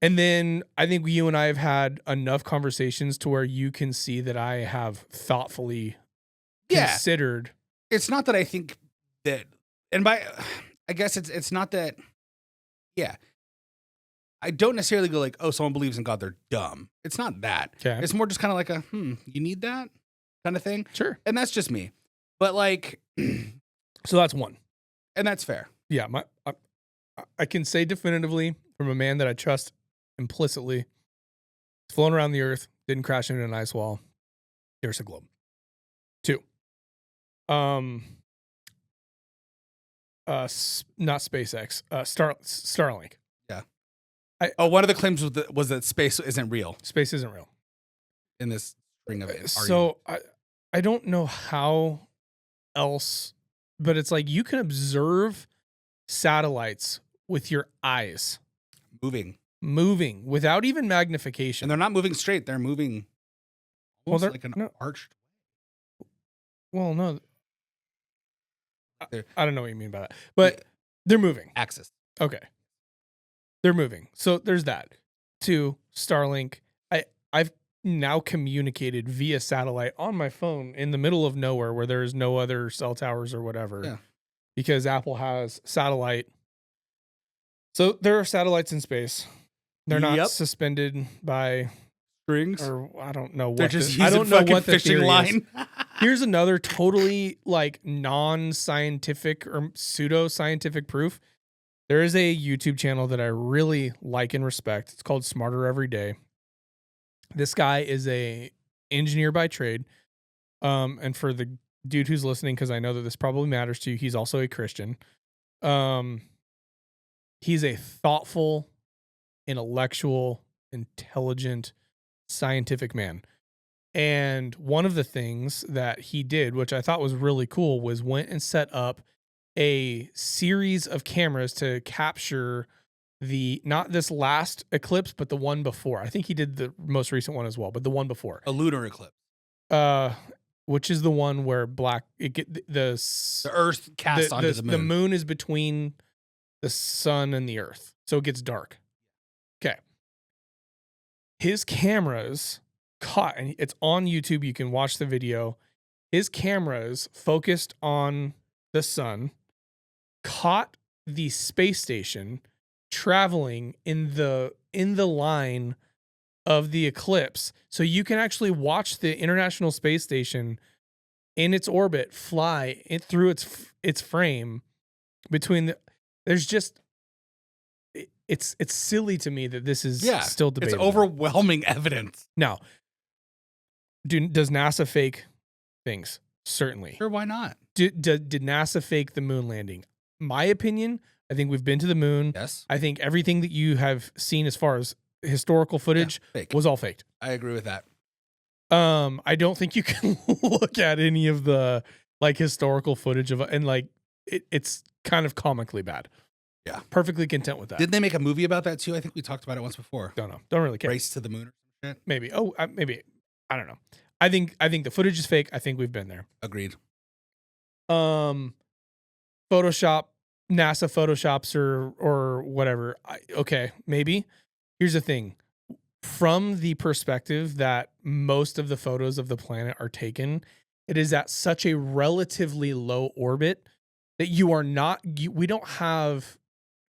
And then I think you and I have had enough conversations to where you can see that I have thoughtfully considered. It's not that I think that, and I guess it's not that, I don't necessarily go like, oh, someone believes in God, they're dumb. It's not that. Okay. It's more just kind of like you need that kind of thing. Sure. And that's just me. But like, so that's one. And that's fair. Yeah. I can say definitively from a man that I trust implicitly, it's flown around the Earth, didn't crash into an ice wall. There's a globe. 2. Not SpaceX, Starlink. Yeah. One of the claims was that space isn't real. Space isn't real in this string of it. So I don't know how else, but it's like you can observe satellites with your eyes moving without even magnification, and they're not moving straight. They're moving almost like an arched. Well, no. I don't know what you mean by that, but they're moving. Axis. Okay. They're moving. So there's that. 2, Starlink. I've now communicated via satellite on my phone in the middle of nowhere where there's no other cell towers or whatever. Yeah. Because Apple has satellite. So there are satellites in space. They're not suspended by strings, or I don't know what. They're just I don't know what the fishing line. Here's another totally like non-scientific or pseudo-scientific proof. There is a YouTube channel that I really like and respect. It's called Smarter Every Day. This guy is a engineer by trade. And for the dude who's listening, because I know that this probably matters to you, he's also a Christian. He's a thoughtful, intellectual, intelligent, scientific man. And one of the things that he did, which I thought was really cool, was went and set up a series of cameras to capture not this last eclipse, but the one before. I think he did the most recent one as well, but the one before. A lunar eclipse. Which is the one where the Earth casts onto the moon. The moon is between the sun and the Earth, so it gets dark. Okay. His cameras caught, and it's on YouTube. You can watch the video. His cameras focused on the sun, caught the space station traveling in the line of the eclipse, so you can actually watch the International Space Station in its orbit fly through its frame between the. There's just it's silly to me that this is still debatable. It's overwhelming evidence. Now, does NASA fake things? Certainly. Sure, why not? Did NASA fake the moon landing? My opinion, I think we've been to the moon. Yes. I think everything that you have seen as far as historical footage was all faked. I agree with that. I don't think you can look at any of the like historical footage of and like it's kind of comically bad. Yeah. Perfectly content with that. Didn't they make a movie about that too? I think we talked about it once before. Don't know. Don't really care. Race to the Moon or some shit. Maybe. Oh, maybe. I don't know. I think the footage is fake. I think we've been there. Agreed. Photoshop, NASA photoshops or whatever. Okay, maybe. Here's the thing. From the perspective that most of the photos of the planet are taken, it is at such a relatively low orbit that we don't have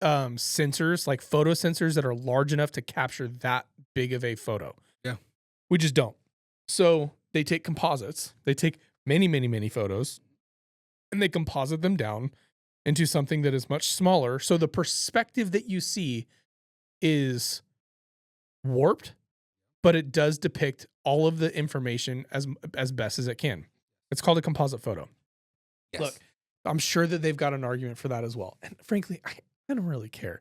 sensors like photo sensors that are large enough to capture that big of a photo. Yeah. We just don't. So they take composites. They take many, many, many photos and they composite them down into something that is much smaller. So the perspective that you see is warped, but it does depict all of the information as best as it can. It's called a composite photo. Yes. Look, I'm sure that they've got an argument for that as well. And frankly, I don't really care.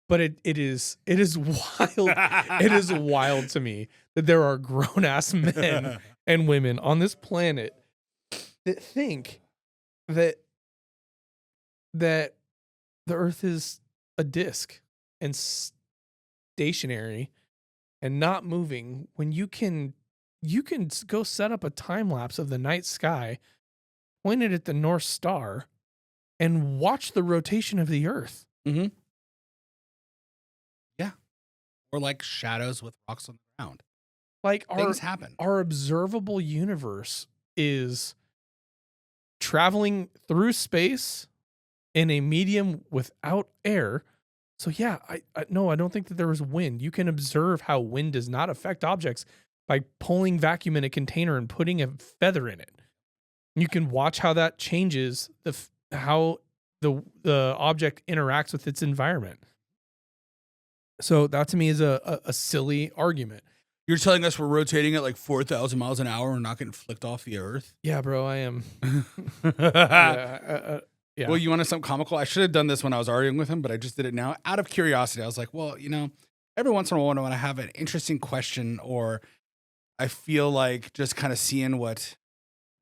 But it is wild. It is wild to me that there are grown ass men and women on this planet that think that the earth is a disc and stationary and not moving when you can go set up a time lapse of the night sky pointed at the North Star and watch the rotation of the earth. Mm-hmm. Yeah. Or like shadows with rocks on the ground. Like things happen. Our observable universe is traveling through space in a medium without air. So yeah, I don't think that there was wind. You can observe how wind does not affect objects by pulling vacuum in a container and putting a feather in it. You can watch how that changes how the object interacts with its environment. So that to me is a silly argument. You're telling us we're rotating at like 4,000 miles an hour and not getting flicked off the earth? Yeah, bro, I am. Yeah. Well, you wanted something comical? I should have done this when I was arguing with him, but I just did it now out of curiosity. I was like, well, every once in a while when I have an interesting question or I feel like just kind of seeing what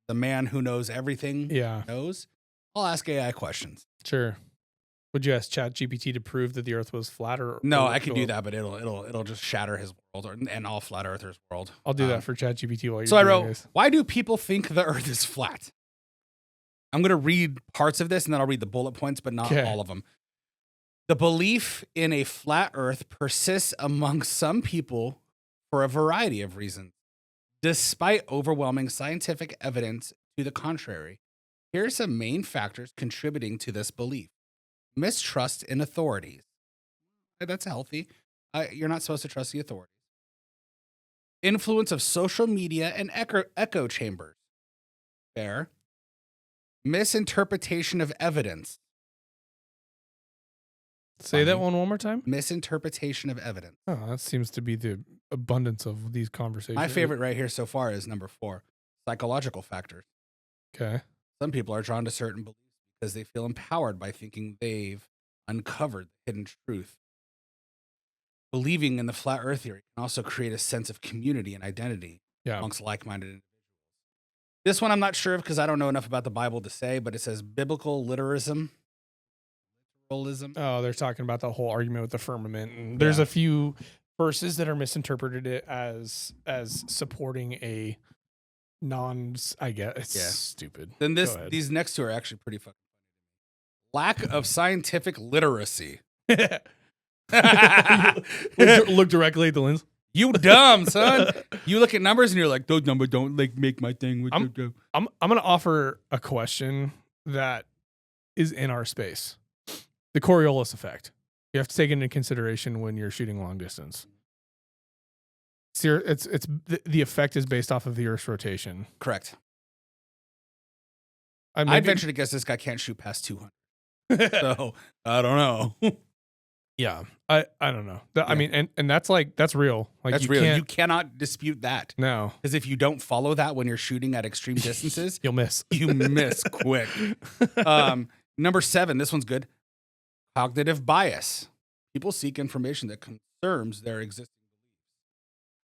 the man who knows everything knows, I'll ask AI questions. Sure. Would you ask ChatGPT to prove that the earth was flat or no, I could do that, but it'll just shatter his world and all flat earthers' world. I'll do that for ChatGPT while you're So I wrote, this. Why do people think the earth is flat? I'm going to read parts of this and then I'll read the bullet points, but not all of them. The belief in a flat earth persists among some people for a variety of reasons, despite overwhelming scientific evidence to the contrary. Here are some main factors contributing to this belief. Mistrust in authorities. That's healthy. You're not supposed to trust the authorities. Influence of social media and echo chambers. Fair. Misinterpretation of evidence. Say that one more time. Misinterpretation of evidence. Oh, that seems to be the abundance of these conversations. My favorite right here so far is number 4, psychological factors. Okay. Some people are drawn to certain beliefs because they feel empowered by thinking they've uncovered the hidden truth. Believing in the flat earth theory can also create a sense of community and identity amongst like-minded individuals. This one I'm not sure of because I don't know enough about the Bible to say, but it says biblical literalism. Oh, they're talking about the whole argument with the firmament. And there's a few verses that are misinterpreted it as supporting a I guess it's stupid. Then these next two are actually pretty fucking funny. Lack of scientific literacy. Look directly at the lens. You dumb son. You look at numbers and you're like, those numbers don't like make my thing. I'm gonna offer a question that is in our space. The Coriolis effect. You have to take it into consideration when you're shooting long distance. It's the effect is based off of the Earth's rotation. Correct. I'd venture to guess this guy can't shoot past 200. So I don't know. Yeah, I don't know. I mean, and that's real. Like that's real. You cannot dispute that. No, because if you don't follow that when you're shooting at extreme distances, you'll miss. You miss quick. Number 7. This one's good. Cognitive bias. People seek information that confirms their existing beliefs.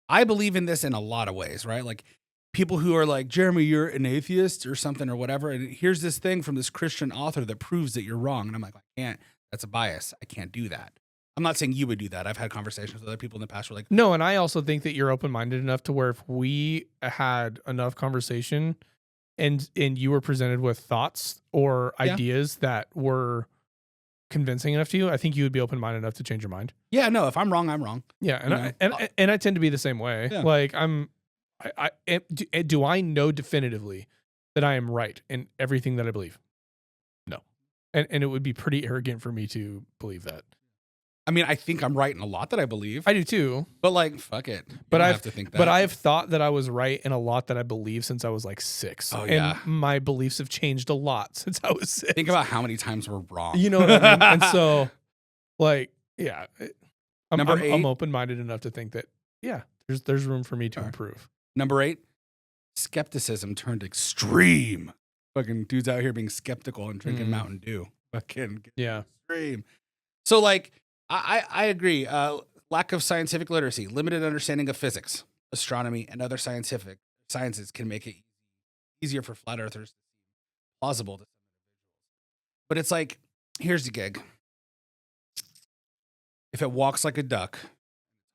I believe in this in a lot of ways, right? Like people who are like, Jeromy, you're an atheist or something or whatever. And here's this thing from this Christian author that proves that you're wrong. And I'm like, I can't, that's a bias. I can't do that. I'm not saying you would do that. I've had conversations with other people in the past who are like, No, and I also think that you're open-minded enough to where if we had enough conversation and you were presented with thoughts or ideas that were convincing enough to you, I think you would be open-minded enough to change your mind. yeah, no, if I'm wrong, I'm wrong. Yeah, and You know? and I tend to be the same way. Yeah. Like do I know definitively that I am right in everything that I believe? No, and it would be pretty arrogant for me to believe that. I mean, I think I'm right in a lot that I believe. I do too. But like, fuck it. But I have to think that. But I've thought that I was right in a lot that I believe since I was like 6. Oh, and yeah. my beliefs have changed a lot since I was 6. Think about how many times we're wrong. You know what I mean? And so, like, yeah, I'm Number 8. open-minded enough to think that, yeah, there's room for me to improve. Number 8, skepticism turned extreme. Fucking dudes out here being skeptical and drinking Mountain Dew. Fucking extreme. So like, I agree. Lack of scientific literacy, limited understanding of physics, astronomy, and other sciences can make it easier for flat earthers to seem plausible to some individuals. But it's like, here's the gig. If it walks like a duck,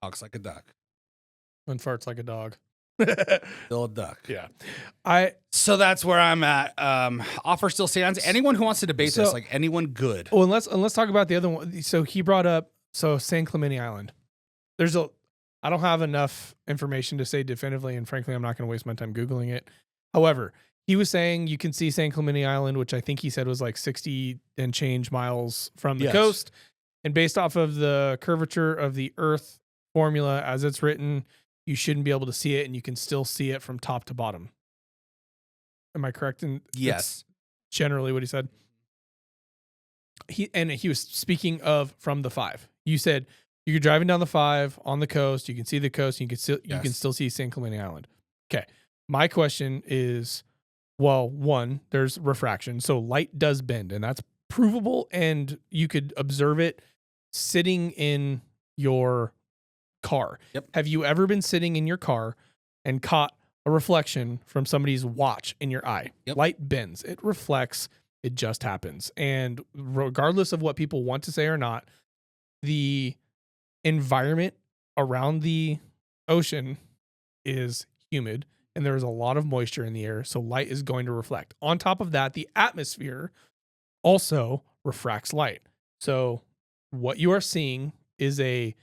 talks like a duck, And farts like a dog. still a duck. Yeah. So that's where I'm at. Offer still stands. Anyone who wants to debate this, like anyone good. Oh, and let's talk about the other one. So he brought up San Clemente Island. I don't have enough information to say definitively, and frankly, I'm not going to waste my time Googling it. However, he was saying you can see San Clemente Island, which I think he said was like 60 and change miles from the coast. And based off of the curvature of the Earth formula as it's written, you shouldn't be able to see it, and you can still see it from top to bottom. Am I correct? Yes. Generally what he said. He was speaking of from the 5. You said you're driving down the 5 on the coast, you can see the coast, and you can still see San Clemente Island. Okay. My question is, well, one, there's refraction. So light does bend, and that's provable, and you could observe it sitting in your car. Yep. Have you ever been sitting in your car and caught a reflection from somebody's watch in your eye? Yep. Light bends. It reflects. It just happens. And regardless of what people want to say or not, the environment around the ocean is humid and there is a lot of moisture in the air. So light is going to reflect. On top of that, the atmosphere also refracts light. So what you are seeing is a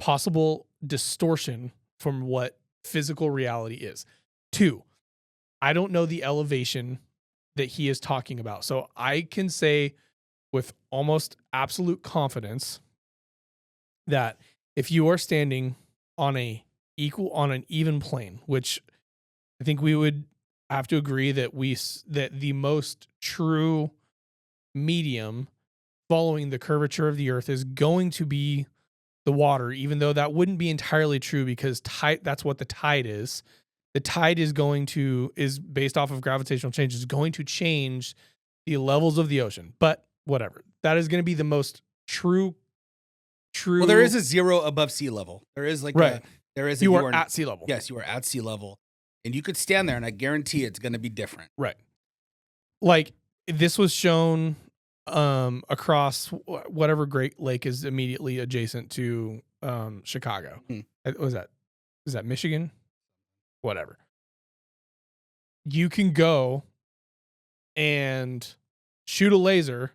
possible distortion from what physical reality is. 2, I don't know the elevation that he is talking about. So I can say with almost absolute confidence that if you are standing on an even plane, which I think we would have to agree that that the most true medium following the curvature of the earth is going to be the water, even though that wouldn't be entirely true because that's what the tide is. The tide is based off of gravitational change, is going to change the levels of the ocean. But whatever. That is going to be the most true. Well, there is a 0 above sea level. There is like you are at sea level. Yes, you are at sea level. And you could stand there and I guarantee it's going to be different. Right. Like this was shown across whatever Great Lake is immediately adjacent to Chicago. Is that Michigan? Whatever. You can go and shoot a laser,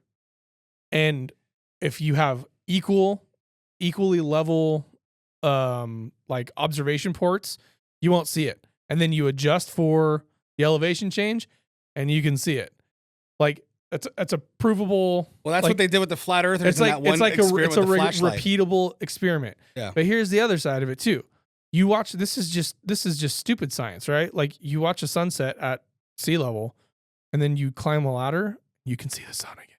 and if you have equally level like observation ports, you won't see it. And then you adjust for the elevation change and you can see it. Like that's a provable. Well, that's like, what they did with the flat earthers. It's like in that one it's like experiment with the flashlight. repeatable experiment. Yeah. But here's the other side of it too. You watch this is just stupid science, right? Like you watch a sunset at sea level, and then you climb a ladder, you can see the sun again.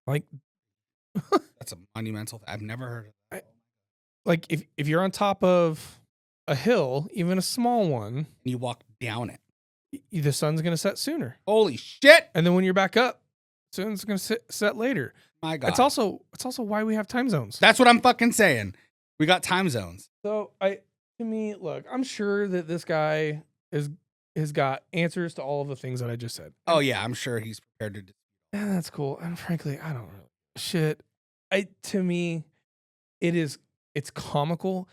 Like that's a monumental. I've never heard of that. Like if you're on top of a hill, even a small one, and you walk down it, the sun's gonna set sooner. Holy shit! And then when you're back up, the sun's gonna set later. My God. It's also why we have time zones. That's what I'm fucking saying. We got time zones. So to me, look, I'm sure that this guy has got answers to all of the things that I just said. Oh yeah, I'm sure he's prepared to. Yeah, that's cool. And frankly, I don't really shit. To me, it's comical.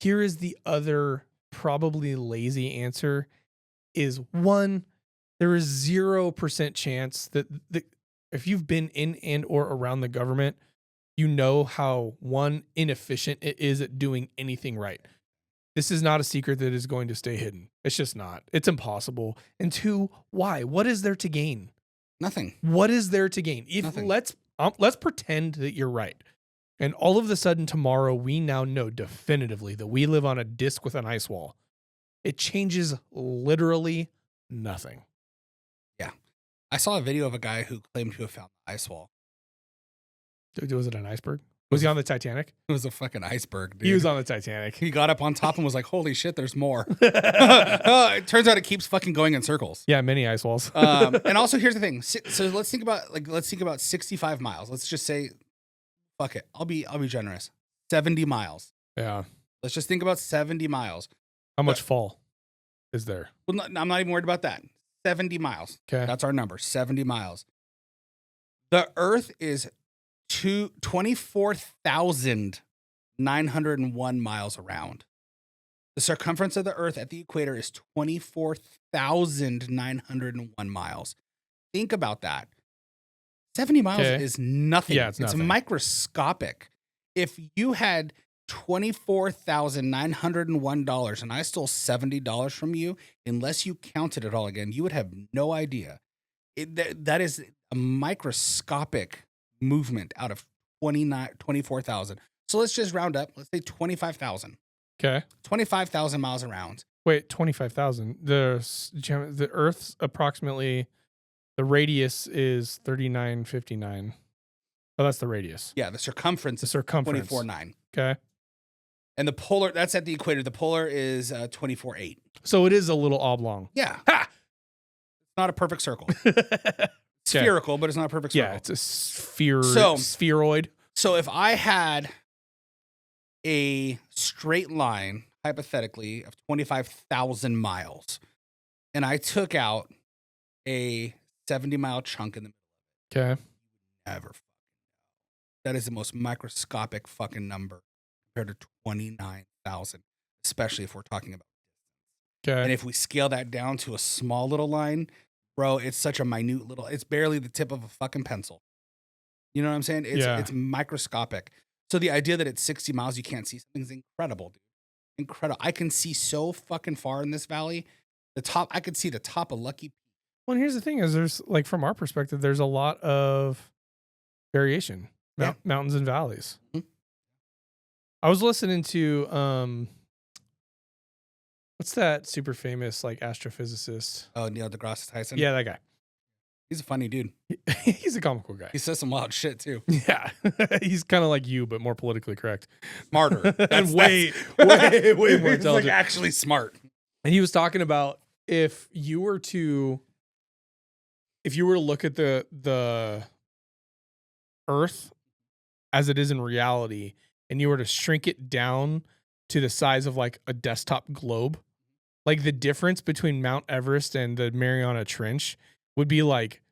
Here is the other probably lazy answer is one, there is 0% chance that if you've been in and or around the government, you know how one inefficient it is at doing anything right. This is not a secret that is going to stay hidden. It's just not. It's impossible. And two, why? What is there to gain? Nothing. What is there to gain? If Nothing. let's pretend that you're right. And all of a sudden tomorrow we now know definitively that we live on a disk with an ice wall. It changes literally nothing. Yeah. I saw a video of a guy who claimed to have found the ice wall. Was it an iceberg? Was he on the Titanic? It was a fucking iceberg, dude. He was on the Titanic. He got up on top and was like, holy shit, there's more. It turns out it keeps fucking going in circles. Yeah, many ice walls. And also here's the thing. So let's think about 65 miles. Let's just say, fuck it. I'll be generous. 70 miles. Yeah. Let's just think about 70 miles. How much fall is there? Well, I'm not even worried about that. 70 miles. Okay. That's our number. 70 miles. The Earth is 24,901 miles around. The circumference of the Earth at the equator is 24,901 miles. Think about that. 70 miles is nothing. Yeah, it's nothing. Microscopic. If you had $24,901 and I stole $70 from you, unless you counted it all again, you would have no idea. That is a microscopic movement out of 24,000. So let's just round up. Let's say 25,000. Okay. 25,000 miles around. Wait, 25,000. The Earth's approximately, the radius is 3959. Oh, that's the radius. Yeah, the circumference The circumference. 24.9. Okay. And the polar, that's at the equator. The polar is 24.8. So it is a little oblong. Yeah. Ha! It's not a perfect circle. Spherical, but it's not a perfect circle. Yeah, it's a spheroid. So if I had a straight line, hypothetically, of 25,000 miles, and I took out a 70-mile chunk in the middle, Okay. never fucking know. That is the most microscopic fucking number compared to 29,000, especially if we're talking about. Okay. And if we scale that down to a small little line, bro, it's such a minute little, it's barely the tip of a fucking pencil. You know what I'm saying? It's microscopic. So the idea that at 60 miles you can't see something's incredible, dude. Incredible. I can see so fucking far in this valley. I could see the top of Lucky Peak. Well, and here's the thing is there's, like, from our perspective, there's a lot of variation. Mountains and valleys. Mm-hmm. I was listening to, what's that super famous, like, astrophysicist? Oh, Neil deGrasse Tyson? Yeah, that guy. He's a funny dude. He's a comical guy. He says some wild shit, too. Yeah. He's kind of like you, but more politically correct. Smarter. And way more intelligent. Like actually smart. And he was talking about if you were to look at the Earth as it is in reality, and you were to shrink it down to the size of like a desktop globe, like the difference between Mount Everest and the Mariana Trench would be like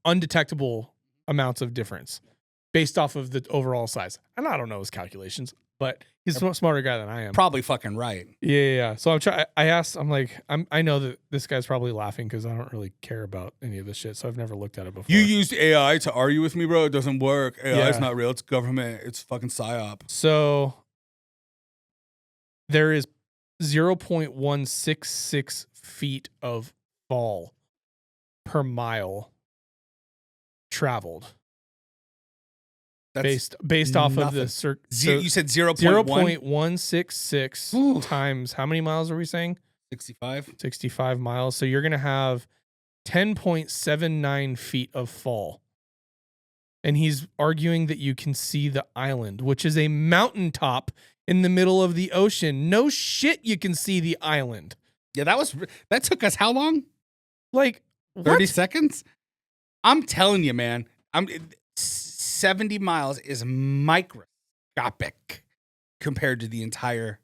undetectable amounts of difference based off of the overall size. And I don't know his calculations, but he's a smarter guy than I am. Probably fucking right. Yeah. So I asked, I know that this guy's probably laughing because I don't really care about any of this shit. So I've never looked at it before. You used AI to argue with me, bro. It doesn't work. AI is Yeah. not real. It's government. It's fucking psyop. So there is 0.166 feet of fall per mile traveled. That's Based off nothing. of the you said 0.1? 0.166 times how many miles are we saying? 65. 65 miles. So you're going to have 10.79 feet of fall. And he's arguing that you can see the island, which is a mountaintop in the middle of the ocean. No shit, you can see the island. Yeah, that took us how long? Like 30 what? seconds? I'm telling you, man. 70 miles is microscopic compared to the entire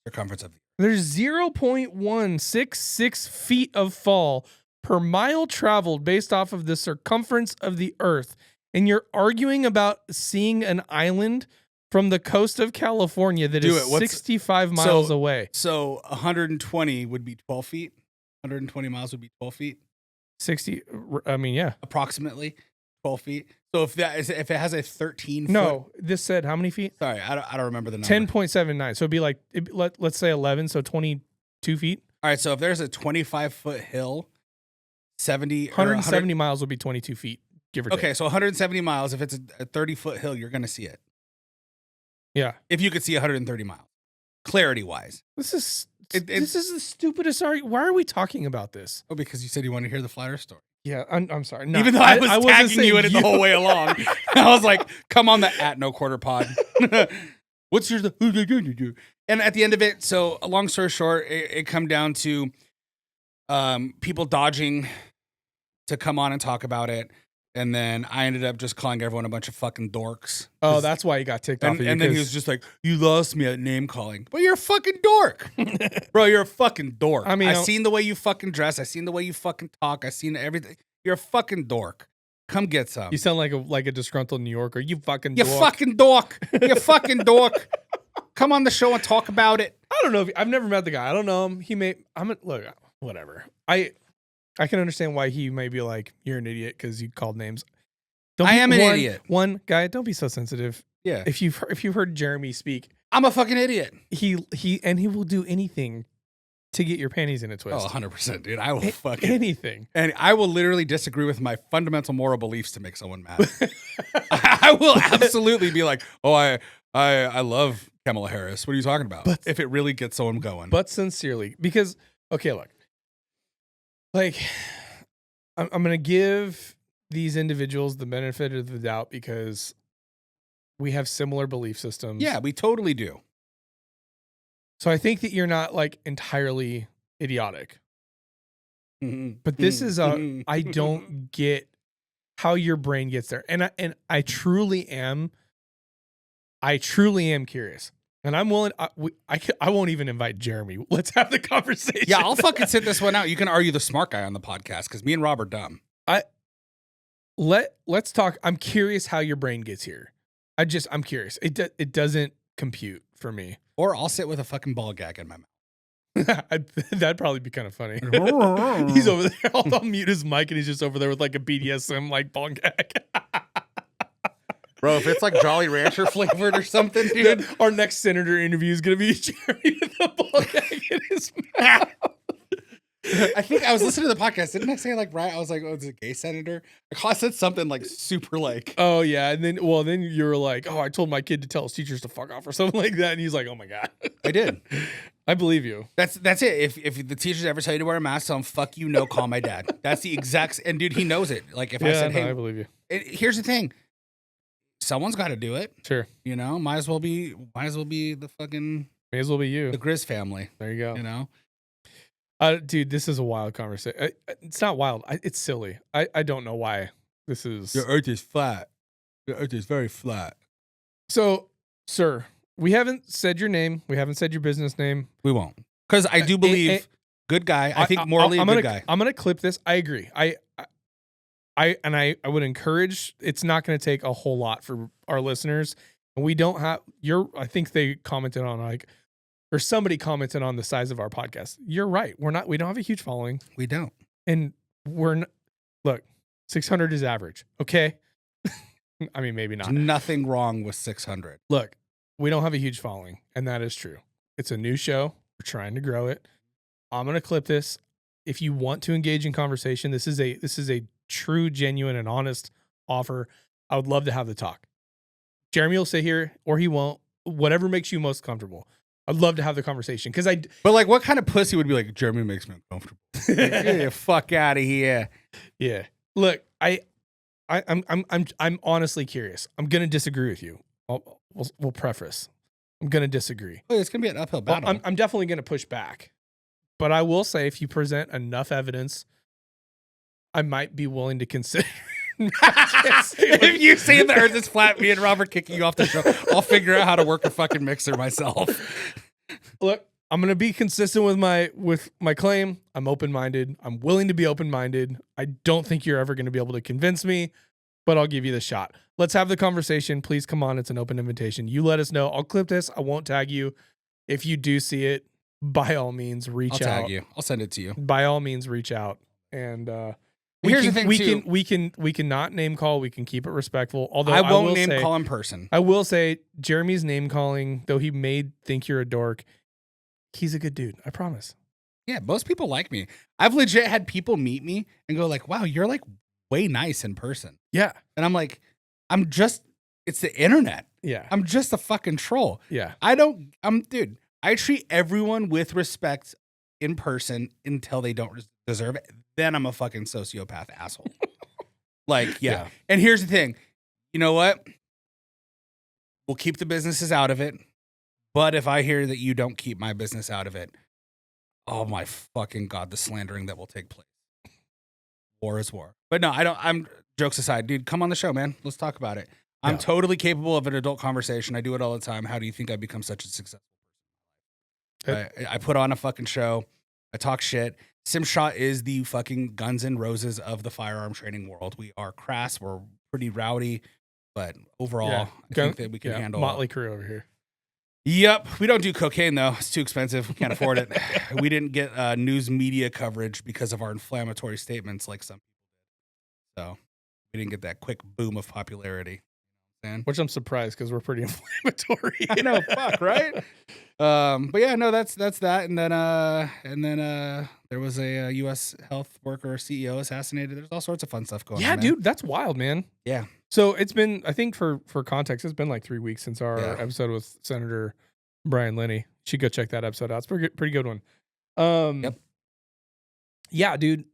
circumference of the Earth. There's 0.166 feet of fall per mile traveled based off of the circumference of the Earth. And you're arguing about seeing an island from the coast of California that is 65 miles away. So 120 would be 12 feet. 120 miles would be 12 feet. 60. I mean, yeah. Approximately 12 feet. So if it has a 13 No, this said how many feet? Sorry, I don't remember the number. 10.79. So it'd be like, let's say 11. So 22 feet. All right. So if there's a 25-foot hill, 170 miles would be 22 feet, give or take. Okay. So 170 miles. If it's a 30-foot hill, you're going to see it. Yeah. If you could see 130 miles, clarity wise. This is the stupidest argument. Why are we talking about this? Oh, because you said you want to hear the flatter story. Yeah, I'm sorry. No, even though I was tagging you in it the whole way along. I was like, come on the @ no quarter pod. What's your... And at the end of it, so a long story short, it come down to people dodging to come on and talk about it. And then I ended up just calling everyone a bunch of fucking dorks. Oh, that's why he got ticked off of you. And then he was just like, you lost me at name calling. But you're a fucking dork. Bro, you're a fucking dork. I mean, I seen the way you fucking dress. I seen the way you fucking talk. I seen everything. You're a fucking dork. Come get some. You sound like a disgruntled New Yorker. You fucking dork. You fucking dork. You fucking dork. Come on the show and talk about it. I don't know. I've never met the guy. I don't know him. Look, whatever. I can understand why he may be like, you're an idiot because you called names. I am an idiot. One guy, don't be so sensitive. Yeah. If you've heard Jeromy speak, I'm a fucking idiot. He will do anything to get your panties in a twist. Oh, 100%, dude. I will fucking anything. And I will literally disagree with my fundamental moral beliefs to make someone mad. I will absolutely be like, oh, I love Kamala Harris. What are you talking about? But if it really gets someone going. But sincerely, because, okay, look. Like, I'm going to give these individuals the benefit of the doubt because we have similar belief systems. Yeah, we totally do. So I think that you're not like entirely idiotic. But this is I don't get how your brain gets there. And I truly am curious. And I'm willing. I won't even invite Jeromy. Let's have the conversation. Yeah, I'll fucking sit this one out. You can argue the smart guy on the podcast because me and Rob are dumb. Let's talk. I'm curious how your brain gets here. I'm curious. It doesn't compute for me. Or I'll sit with a fucking ball gag in my mouth. That'd probably be kind of funny. He's over there. I'll mute his mic and he's just over there with like a BDSM like ball gag. Bro, if it's like Jolly Rancher flavored or something, dude. Our next senator interview is going to be Jeromy with a ball gag in his mouth. I think I was listening to the podcast. Didn't I say like, right? I was like, oh, it's a gay senator. I said something like super like. Oh, yeah. And then you were like, oh, I told my kid to tell his teachers to fuck off or something like that. And he's like, oh my God. I did. I believe you. That's it. If the teachers ever tell you to wear a mask, tell them, fuck you, no, call my dad. That's the exact. And dude, he knows it. Like if I said, hey, I believe you. Here's the thing. Someone's got to do it. Sure. You know, might as well be the fucking. May as well be you. The Grizz family. There you go. You know? Dude, this is a wild conversation. It's not wild. It's silly. I don't know why this is. The earth is flat. The earth is very flat. So, sir, we haven't said your name. We haven't said your business name. We won't. Because I do believe good guy. I think morally a good guy. I'm going to clip this. I agree. I would encourage, it's not going to take a whole lot for our listeners. And we don't have I think they commented on or somebody commented on the size of our podcast. You're right. We don't have a huge following. We don't. And look, 600 is average. Okay. I mean, maybe not. There's nothing wrong with 600. Look, we don't have a huge following, and that is true. It's a new show. We're trying to grow it. I'm going to clip this. If you want to engage in conversation, this is a true, genuine, and honest offer. I would love to have the talk. Jeromy will sit here or he won't, whatever makes you most comfortable. I'd love to have the conversation but like, what kind of pussy would be like, Jeromy makes me uncomfortable? Get the fuck out of here. Yeah. Look, I'm honestly curious. I'm gonna disagree with you. We'll preface. I'm gonna disagree. Oh, it's gonna be an uphill battle. Well, I'm definitely gonna push back, but I will say if you present enough evidence, I might be willing to consider If you say the earth is flat, me and Robert kicking you off the show, I'll figure out how to work a fucking mixer myself. Look, I'm gonna be consistent with my claim. I'm open-minded. I'm willing to be open-minded. I don't think you're ever gonna be able to convince me, but I'll give you the shot. Let's have the conversation. Please come on. It's an open invitation. You let us know. I'll clip this. I won't tag you. If you do see it, by all means, reach I'll out. tag you. I'll send it to you. By all means, reach out. And Here's the thing, we can not name call. We can keep it respectful. Although I won't will name say, call in person. I will say Jeremy's name calling, though he may think you're a dork, he's a good dude. I promise. Yeah, most people like me. I've legit had people meet me and go like, "Wow, you're like way nice in person." Yeah. And I'm like, it's the internet. Yeah. I'm just a fucking troll. Yeah. Dude, I treat everyone with respect in person until they don't deserve it. Then I'm a fucking sociopath asshole. Like, yeah. And here's the thing. You know what? We'll keep the businesses out of it. But if I hear that you don't keep my business out of it, oh my fucking God, the slandering that will take place. War is war. But no, I'm jokes aside, dude, come on the show, man. Let's talk about it. I'm totally capable of an adult conversation. I do it all the time. How do you think I become such a successful person? I put on a fucking show. I talk shit. Simshot is the fucking Guns N' Roses of the firearm training world. We are crass. We're pretty rowdy. But overall, I think that we can handle Motley Crue over here. Yep. We don't do cocaine, though. It's too expensive. We can't afford it. We didn't get news media coverage because of our inflammatory statements like some people did. So we didn't get that quick boom of popularity. Which I'm surprised because we're pretty inflammatory. I know, fuck, right? But yeah, no, that's that. And then there was a U.S. health worker CEO assassinated. There's all sorts of fun stuff going on. Yeah, dude, that's wild, man. Yeah. So it's been, I think for context, it's been like 3 weeks since our episode with Senator Brian Linney. You should go check that episode out. It's a pretty good one. Yep. Yeah, dude.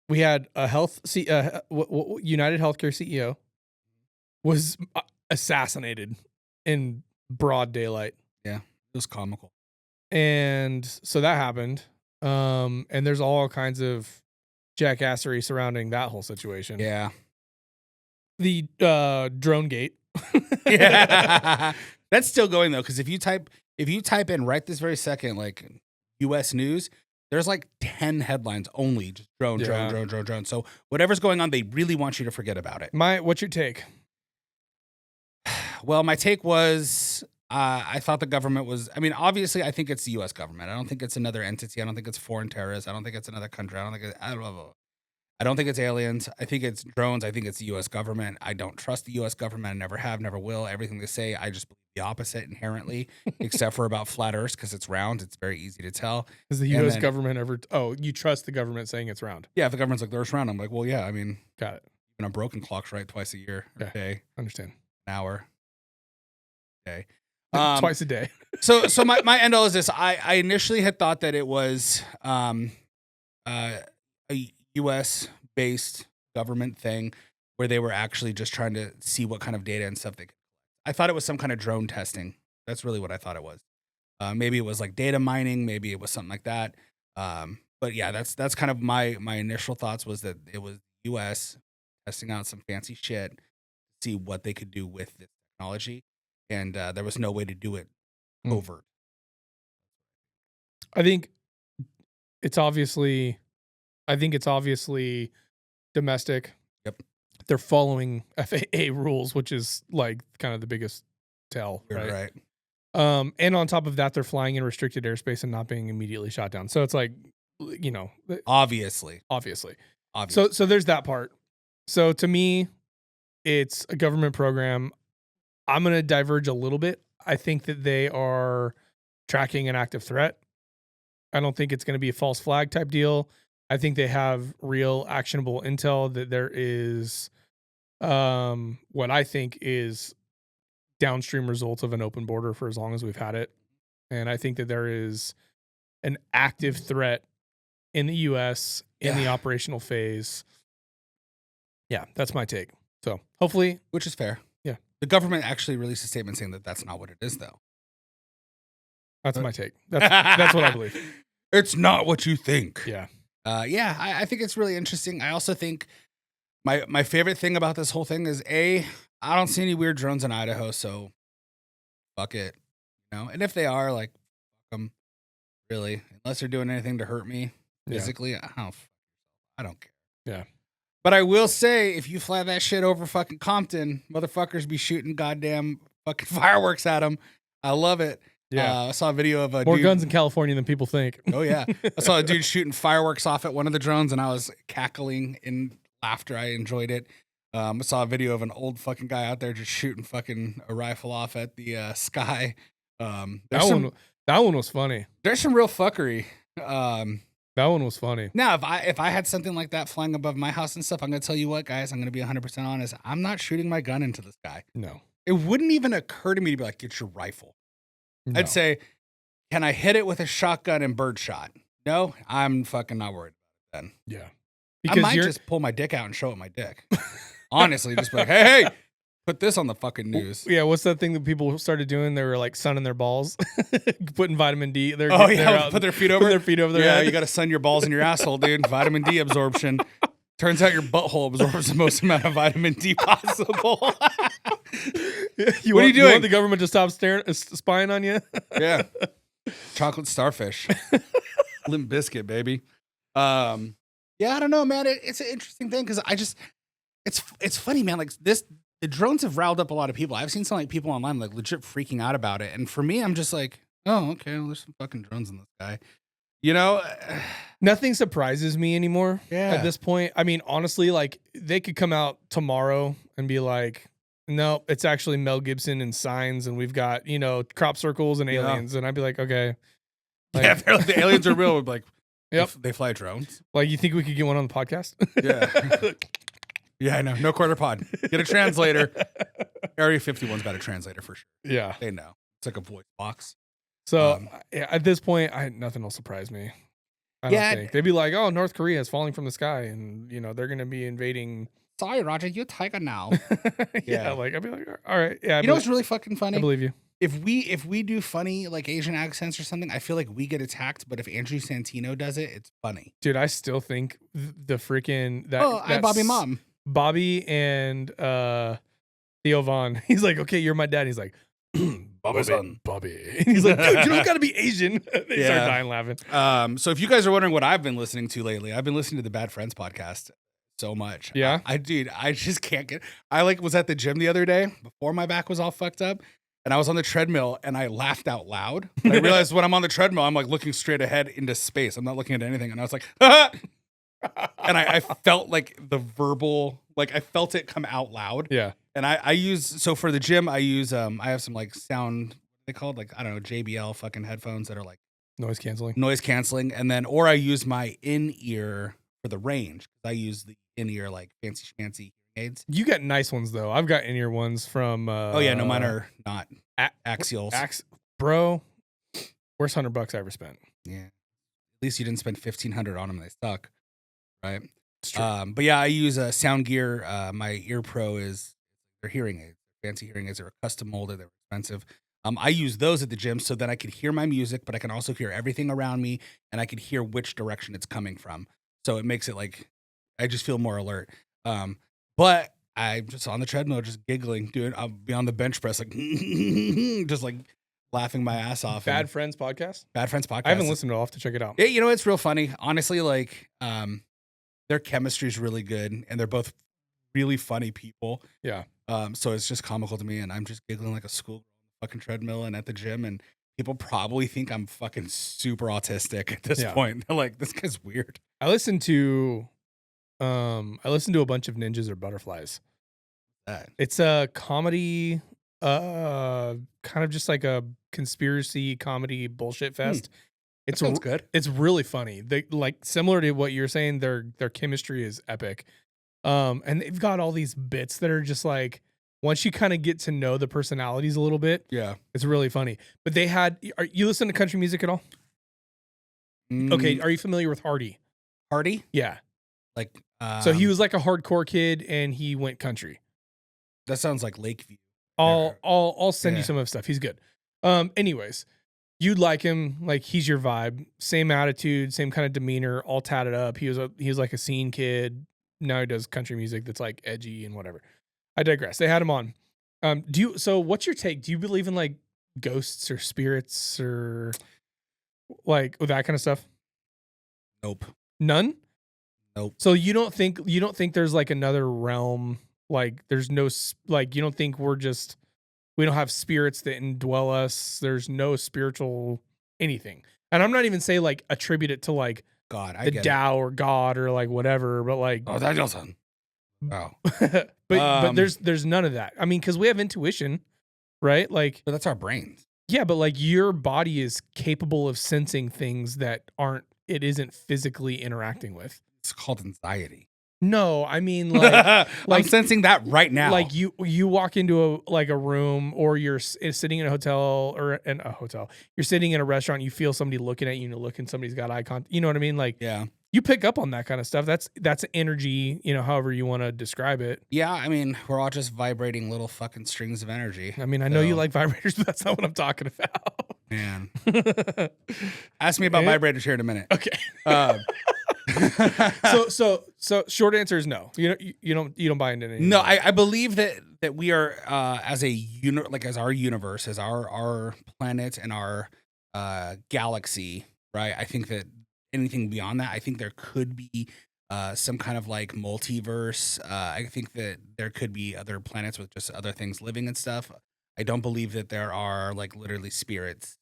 We had a United Healthcare CEO was assassinated in broad daylight. Yeah, it was comical. And so that happened. And there's all kinds of jackassery surrounding that whole situation. Yeah. The drone gate. Yeah. That's still going though, because if you type in right this very second, like US news, there's like 10 headlines only, just drone. So whatever's going on, they really want you to forget about it. What's your take? Well, my take was I thought the government was, I mean, obviously I think it's the US government. I don't think it's another entity. I don't think it's foreign terrorists. I don't think it's another country. I don't think it's aliens. I think it's drones. I think it's the US government. I don't trust the US government. I never have, never will. Everything they say, I just believe the opposite inherently, except for about flat earth because it's round. It's very easy to tell. Is the US government ever, you trust the government saying it's round? Yeah, if the government's like, the earth's round, I'm like, well, yeah, I mean. Got it. Even a broken clock's right twice a year, or a day. Understand. An hour. Day. Twice a day. so my end all is this. I initially had thought that it was a US based government thing where they were actually just trying to see what kind of data and stuff they could. I thought it was some kind of drone testing. That's really what I thought it was. Maybe it was like data mining, maybe it was something like that. But yeah, that's kind of my initial thoughts was that it was US testing out some fancy shit to see what they could do with this technology. And there was no way to do it overt. I think it's obviously domestic. Yep. They're following FAA rules, which is like kind of the biggest tell. You're right. And on top of that, they're flying in restricted airspace and not being immediately shot down. So it's like, you know, obviously. So there's that part. So to me, it's a government program. I'm going to diverge a little bit. I think that they are tracking an active threat. I don't think it's going to be a false flag type deal. I think they have real actionable intel that there is what I think is downstream results of an open border for as long as we've had it. And I think that there is an active threat in the U.S. in the operational phase. Yeah, that's my take. So hopefully, which is fair. Yeah. The government actually released a statement saying that that's not what it is, though. That's my take. That's what I believe. It's not what you think. Yeah. I think it's really interesting. I also think My favorite thing about this whole thing is I don't see any weird drones in Idaho, so fuck it. And if they are, like, fuck 'em, really, unless they're doing anything to hurt me Yeah. physically, I don't care. Yeah. But I will say, if you fly that shit over fucking Compton, motherfuckers be shooting goddamn fucking fireworks at them. I love it. Yeah. I saw a video of a More dude. guns in California than people think. Oh yeah, I saw a dude shooting fireworks off at one of the drones, and I was cackling in laughter. I enjoyed it. I saw a video of an old fucking guy out there just shooting fucking a rifle off at the sky. That one was funny. There's some real fuckery. That one was funny. Now, if I had something like that flying above my house and stuff, I'm gonna tell you what, guys. I'm gonna be 100% honest. I'm not shooting my gun into the sky. No. It wouldn't even occur to me to be like, get your rifle. No. I'd say, can I hit it with a shotgun and birdshot? No, I'm fucking not worried about it then. Yeah. I might just pull my dick out and show it my dick. Honestly, just be like, hey, put this on the fucking news. Yeah, what's that thing that people started doing? They were like sunning their balls, putting vitamin D. They're Put their feet over. Put their feet over their Yeah, head. you got to sun your balls in your asshole, dude. Vitamin D absorption. Turns out your butthole absorbs the most amount of vitamin D possible. What are you doing? You want the government to stop spying on you? Yeah. Chocolate starfish. Limp biscuit, baby. Yeah, I don't know, man. It's an interesting thing because it's funny, man. Like the drones have riled up a lot of people. I've seen some like people online like legit freaking out about it. And for me, I'm just like, oh, okay, well, there's some fucking drones in the sky. Nothing surprises me anymore at this point. I mean, honestly, like they could come out tomorrow and be like, no, it's actually Mel Gibson and Signs, and we've got, crop circles and aliens. And I'd be like, okay. Like, yeah, they're like, the aliens are real. Like, yep. They fly drones. Like, you think we could get one on the podcast? Yeah. Yeah, I know. No quarter pod. Get a translator. Area 51's got a translator for sure. Yeah. They know. It's like a voice box. So at this point, nothing will surprise me. I don't think. They'd be like, oh, North Korea is falling from the sky and, they're going to be invading. Sorry, Roger, you're tiger now. Yeah. Like, I'd be like, all right. Yeah. You know what's really fucking funny? I believe you. If we do funny, like Asian accents or something, I feel like we get attacked. But if Andrew Santino does it, it's funny. Dude, I still think the freaking I'm Bobby Mom. Bobby and Theo Vaughn. He's like, okay, you're my dad. He's like, Bobby. And he's like, dude, you don't got to be Asian. They start dying laughing. So if you guys are wondering what I've been listening to lately, I've been listening to the Bad Friends podcast so much. Yeah, I just can't get. I was at the gym the other day before my back was all fucked up, and I was on the treadmill and I laughed out loud. And I realized when I'm on the treadmill, I'm like looking straight ahead into space. I'm not looking at anything, and I was like, ah! And I felt like the verbal, like I felt it come out loud. Yeah. And I use, so for the gym, I use, I have some like sound, what they called, like, I don't know, JBL fucking headphones that are like noise canceling. And then, or I use my in-ear for the range. I use the in-ear, like fancy schmancy aids. You got nice ones though. I've got in-ear ones from, oh yeah, no, mine are not axials. Bro, worst $100 I ever spent. Yeah. At least you didn't spend $1,500 on them. They suck. Right. It's true. But yeah, I use a Sound Gear. My Ear Pro is their hearing aids. Fancy hearing aids. They were custom molded. They were expensive. I use those at the gym so that I could hear my music, but I can also hear everything around me, and I could hear which direction it's coming from. So it makes it like I just feel more alert. But I'm just on the treadmill, just giggling, dude. I'll be on the bench press, like just like laughing my ass off. Bad Friends podcast. I haven't listened to it. I'll have to check it out. Yeah, it's real funny. Honestly, like their chemistry is really good, and they're both really funny people. Yeah. So it's just comical to me, and I'm just giggling like a schoolgirl on the fucking treadmill and at the gym, and people probably think I'm fucking super autistic at this point. They're like, this guy's weird. I listened to a bunch of Ninjas or Butterflies. It's a comedy, kind of just like a conspiracy comedy bullshit fest. It sounds good. It's really funny. They like similar to what you're saying. Their chemistry is epic. And they've got all these bits that are just like once you kind of get to know the personalities a little bit. Yeah, it's really funny. But they had. You listen to country music at all? Okay. Are you familiar with Hardy? Hardy? Yeah. Like. So he was like a hardcore kid, and he went country. That sounds like Lakeview. I'll send you some of his stuff. He's good. Anyways. You'd like him, like he's your vibe. Same attitude, same kind of demeanor, all tatted up. He was like a scene kid, now he does country music that's like edgy and whatever. I digress. They had him on. So what's your take? Do you believe in like ghosts or spirits or like that kind of stuff? Nope. None? Nope. So you don't think there's like another realm, like there's no like you don't think we don't have spirits that indwell us. There's no spiritual anything. And I'm not even saying like attribute it to like God, I the get Tao or God or like whatever, but like it. Oh, that's awesome. Oh. but there's none of that. I mean, because we have intuition, right? Like But that's our brains. yeah, but like your body is capable of sensing things that it isn't physically interacting with. It's called anxiety. No, I mean like I'm sensing that right now. like you walk into a room or you're sitting in a hotel or in a hotel. You're sitting in a restaurant, you feel somebody looking at you and you look and somebody's got eye contact. You know what I mean? Like yeah. you pick up on that kind of stuff. That's energy, however you want to describe it. Yeah, I mean, we're all just vibrating little fucking strings of energy. I mean, I know you like vibrators, but that's not what I'm talking about. Man. Ask me about vibrators here in a minute. Okay. So short answer is no. You don't buy into anything. No, I believe that we are as as our universe, as our planet and our galaxy, right? I think that anything beyond that, I think there could be some kind of like multiverse. I think that there could be other planets with just other things living and stuff. I don't believe that there are like literally spirits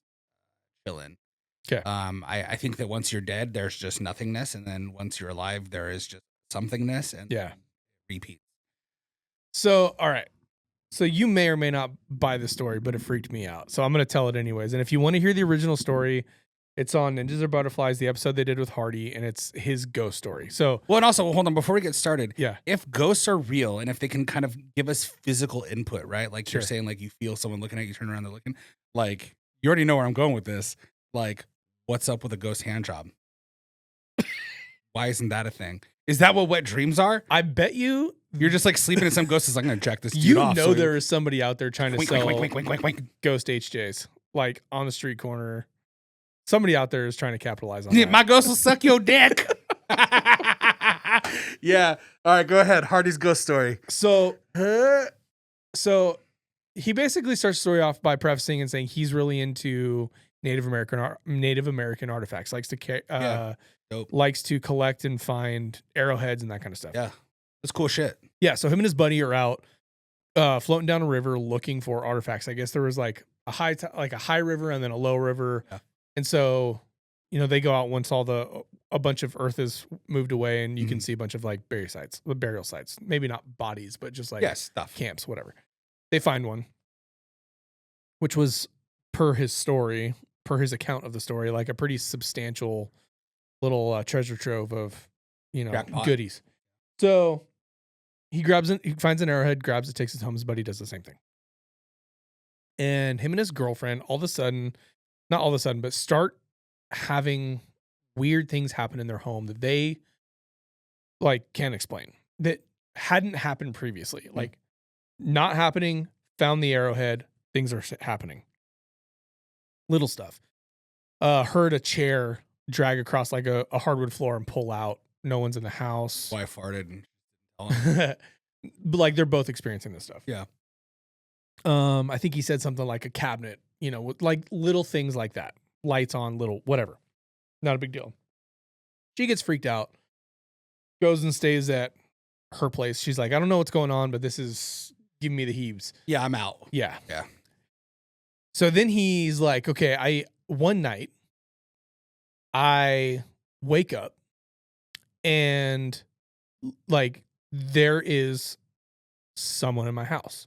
chilling. Okay. I think that once you're dead, there's just nothingness, and then once you're alive, there is just somethingness, and yeah, repeat. So all right. So you may or may not buy the story, but it freaked me out. So I'm going to tell it anyways. And if you want to hear the original story, it's on Ninjas or Butterflies, the episode they did with Hardy, and it's his ghost story. So, well, and also, hold on, before we get started, yeah, if ghosts are real and if they can kind of give us physical input, right? Like Sure. you're saying, like you feel someone looking at you, turn around, they're looking, like you already know where I'm going with this. Like, what's up with a ghost hand job? Why isn't that a thing? Is that what wet dreams are? I bet you're just like sleeping and some ghost is like, I'm going to jack this dude off. There is somebody out there trying to wink, sell wink, wink, wink, wink. ghost HJs, like on the street corner. Somebody out there is trying to capitalize on that. My ghost will suck your dick. Yeah. All right, go ahead. Hardy's ghost story. So he basically starts the story off by prefacing and saying he's really into Native American artifacts. Likes to collect and find arrowheads and that kind of stuff. Yeah, that's cool shit. Yeah. So him and his buddy are out floating down a river looking for artifacts. I guess there was like a high river and then a low river. Yeah. And so, they go out once a bunch of earth is moved away and you can see a bunch of like burial sites, maybe not bodies, but just like stuff, camps, whatever. They find one, which was per his account of the story, like a pretty substantial little treasure trove of, goodies. So he finds an arrowhead, grabs it, takes it home. His buddy does the same thing. And him and his girlfriend, not all of a sudden, but start having weird things happen in their home that they like can't explain, that hadn't happened previously. Like not happening, found the arrowhead, things are happening. Little stuff. Heard a chair drag across like a hardwood floor and pull out. No one's in the house. Why I farted. But like they're both experiencing this stuff. Yeah. I think he said something like a cabinet, with like little things like that. Lights on, little whatever. Not a big deal. She gets freaked out. Goes and stays at her place. She's like, I don't know what's going on, but this is giving me the heaves. Yeah, I'm out. Yeah. Yeah. So then he's like, okay, one night I wake up and like there is someone in my house.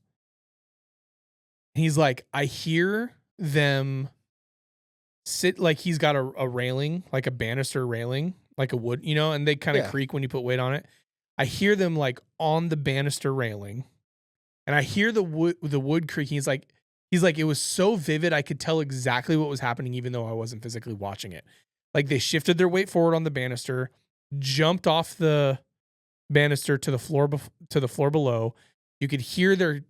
He's like, I hear them sit, like he's got a railing, like a banister railing, like a wood, and they kind of creak when you put weight on it. I hear them like on the banister railing, and I hear the wood creaking. He's like, it was so vivid, I could tell exactly what was happening, even though I wasn't physically watching it. Like they shifted their weight forward on the banister, jumped off the banister to the floor below. You could hear their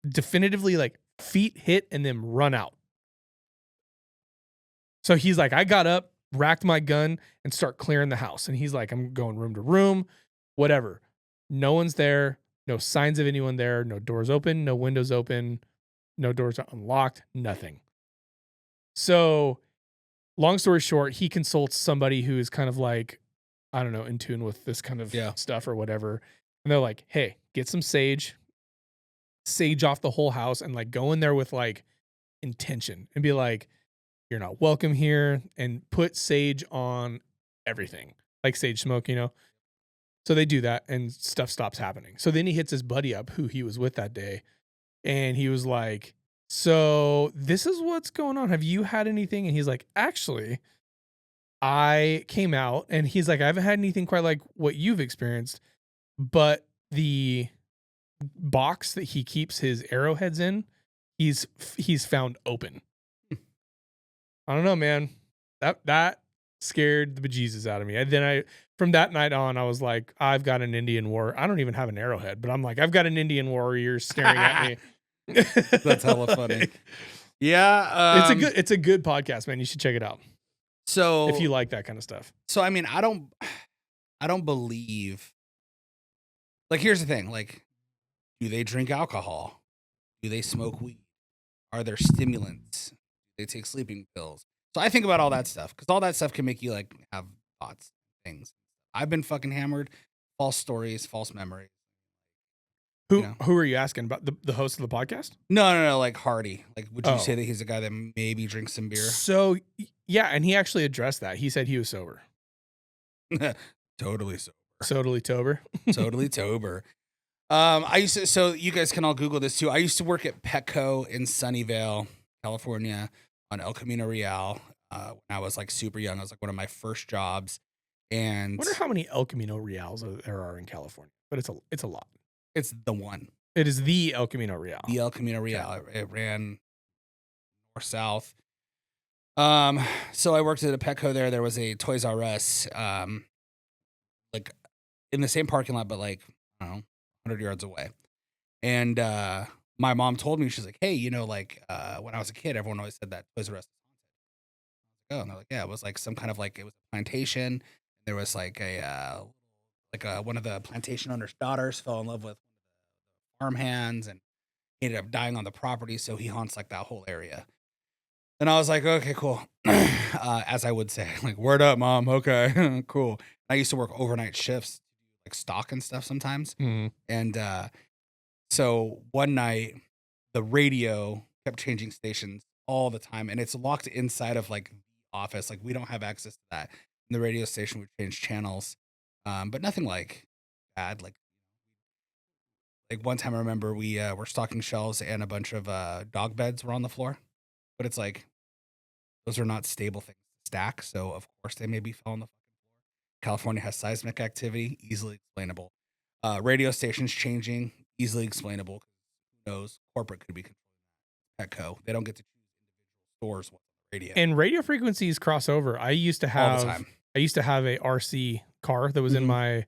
definitively like feet hit and then run out. So he's like, I got up, racked my gun, and start clearing the house. And he's like, I'm going room to room, whatever. No one's there, no signs of anyone there, no doors open, no windows open, no doors are unlocked, nothing. So, long story short, he consults somebody who is kind of like, I don't know, in tune with this kind of Yeah. stuff or whatever. And they're like, "Hey, get some sage off the whole house and like go in there with like intention and be like, you're not welcome here and put sage on everything, like sage smoke, you know?" So they do that and stuff stops happening. So then he hits his buddy up who he was with that day and he was like, "So this is what's going on. Have you had anything?" And he's like, "Actually, I came out," and he's like, "I haven't had anything quite like what you've experienced, but the box that he keeps his arrowheads in, he's found open." I don't know, man. That scared the bejesus out of me. And then from that night on, I was like, I've got an Indian war. I don't even have an arrowhead, but I'm like, I've got an Indian warrior staring at me. That's hella funny. Like, Yeah. it's a good podcast, man. You should check it out So if you like that kind of stuff. So I mean, I don't believe. Like, here's the thing. Like, do they drink alcohol? Do they smoke weed? Are there stimulants? Do they take sleeping pills? So I think about all that stuff because all that stuff can make you like have thoughts, things. I've been fucking hammered, false stories, false memories. You know? Who are you asking about? The host of the podcast? No. Like Hardy. Like, would you Oh. say that he's a guy that maybe drinks some beer? So yeah, and he actually addressed that. He said he was sober. Totally sober. Totally sober. Totally sober. I used to, so you guys can all Google this too. I used to work at Petco in Sunnyvale, California on El Camino Real. When I was like super young, I was like one of my first jobs. And I wonder how many El Camino Reals there are in California, but it's a lot. it's the one, It is the El Camino Real. the El Camino Real. Okay. It ran north south. So I worked at a Petco there. There was a Toys R Us, like in the same parking lot, but like, I don't know, 100 yards away. And my mom told me, she's like, "Hey, you know, like when I was a kid, everyone always said that Toys R Us." Oh, and they're like, "Yeah, it was like some kind of like it was a plantation. There was like one of the plantation owners' daughters fell in love with farm hands and he ended up dying on the property, so he haunts like that whole area." And I was like, "Okay, cool." As I would say, like, "Word up, mom. Okay, cool." I used to work overnight shifts, like stock and stuff sometimes, Mhm. and so one night, the radio kept changing stations all the time, and it's locked inside of like the office. Like we don't have access to that. And the radio station would change channels, but nothing like bad. Like one time, I remember we were stocking shelves, and a bunch of dog beds were on the floor. But it's like those are not stable things to stack, so of course they maybe fell on the fucking floor. California has seismic activity, easily explainable. Radio stations changing, easily explainable. Who knows? Corporate could be Petco. They don't get to choose individual stores what's on the radio And radio frequencies cross over. all the time. I used to have a RC car that was in Mhm. my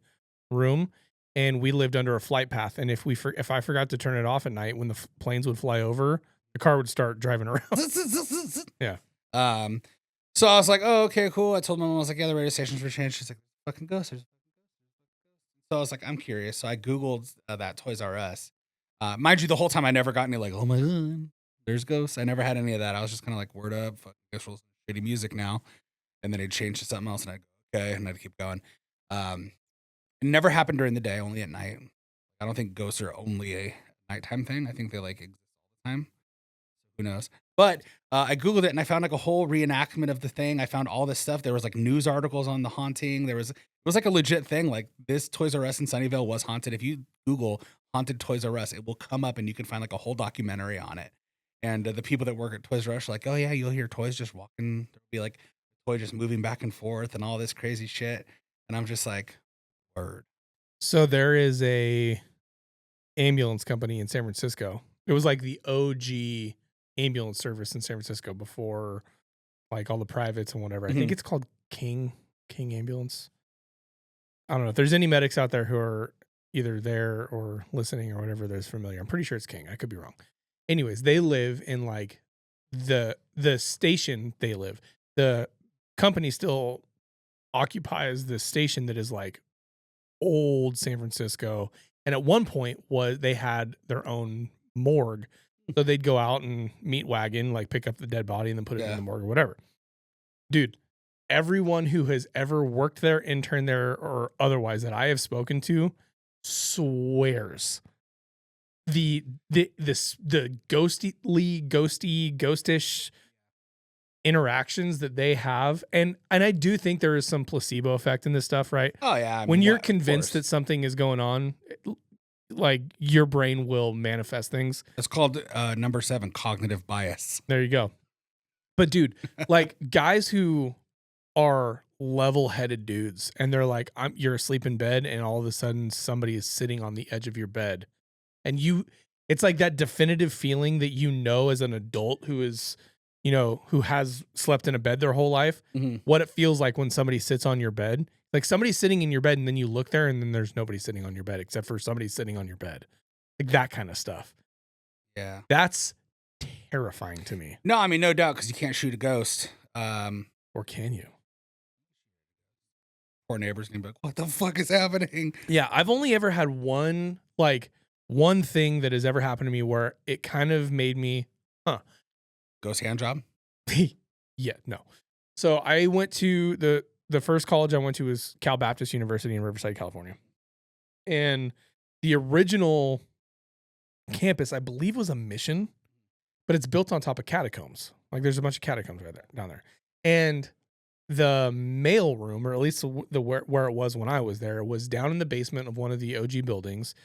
room, and we lived under a flight path. And if I forgot to turn it off at night when the planes would fly over, the car would start driving around. Yeah. So I was like, "Oh, okay, cool." I told my mom, I was like, "Yeah, the radio stations were changed." She's like, "Fucking ghosts." So I was like, "I'm curious." So I Googled that Toys R Us. Mind you, the whole time I never got any like, "Oh my god, there's ghosts." I never had any of that. I was just kind of like, "Word up, fuck, guess we'll listen to shitty music now." And then it'd change to something else, and I'd go, "Okay," and I'd keep going. Um, it never happened during the day, only at night. I don't think ghosts are only a nighttime thing. I think they like exist all the time. Who knows? But I Googled it and I found like a whole reenactment of the thing. I found all this stuff. There was like news articles on the haunting. It was like a legit thing. Like this Toys R Us in Sunnyvale was haunted. If you Google haunted Toys R Us, it will come up and you can find like a whole documentary on it. And the people that work at Toys R Us are like, "Oh yeah, you'll hear toys just walking. There'll be like a toy just moving back and forth and all this crazy shit." And I'm just like, word. So there is a ambulance company in San Francisco. It was like the OG ambulance service in San Francisco before like all the privates and whatever. I think Mhm. it's called King Ambulance. I don't know if there's any medics out there who are either there or listening or whatever that's familiar. I'm pretty sure it's King. I could be wrong. Anyways, they live in like the station they live. The company still occupies the station that is like old San Francisco. And at one point they had their own morgue. So they'd go out and meat wagon, like pick up the dead body and then put it in the morgue or whatever. Dude, everyone who has ever worked there, interned there, or otherwise that I have spoken to swears the ghostish interactions that they have, and I do think there is some placebo effect in this stuff, right? Oh yeah, when you're convinced that something is going on, like your brain will manifest things. It's called number 7, cognitive bias. There you go. But dude, like guys who are level-headed dudes, and they're like, you're asleep in bed, and all of a sudden somebody is sitting on the edge of your bed, and it's like that definitive feeling that as an adult who is, who has slept in a bed their whole life, what it feels like when somebody sits on your bed. Like somebody's sitting in your bed and then you look there and then there's nobody sitting on your bed except for somebody sitting on your bed. Like that kind of stuff. Yeah. That's terrifying to me. No, I mean, no doubt, because you can't shoot a ghost. Or can you? Poor neighbors can be like, what the fuck is happening? Yeah, I've only ever had one thing that has ever happened to me where it kind of made me, Ghost hand job? Yeah, no. So I went to the first college I went to was Cal Baptist University in Riverside, California. And the original campus, I believe, was a mission, but it's built on top of catacombs. Like there's a bunch of catacombs down there. And the mail room, or at least where it was when I was there, was down in the basement of one of the OG buildings.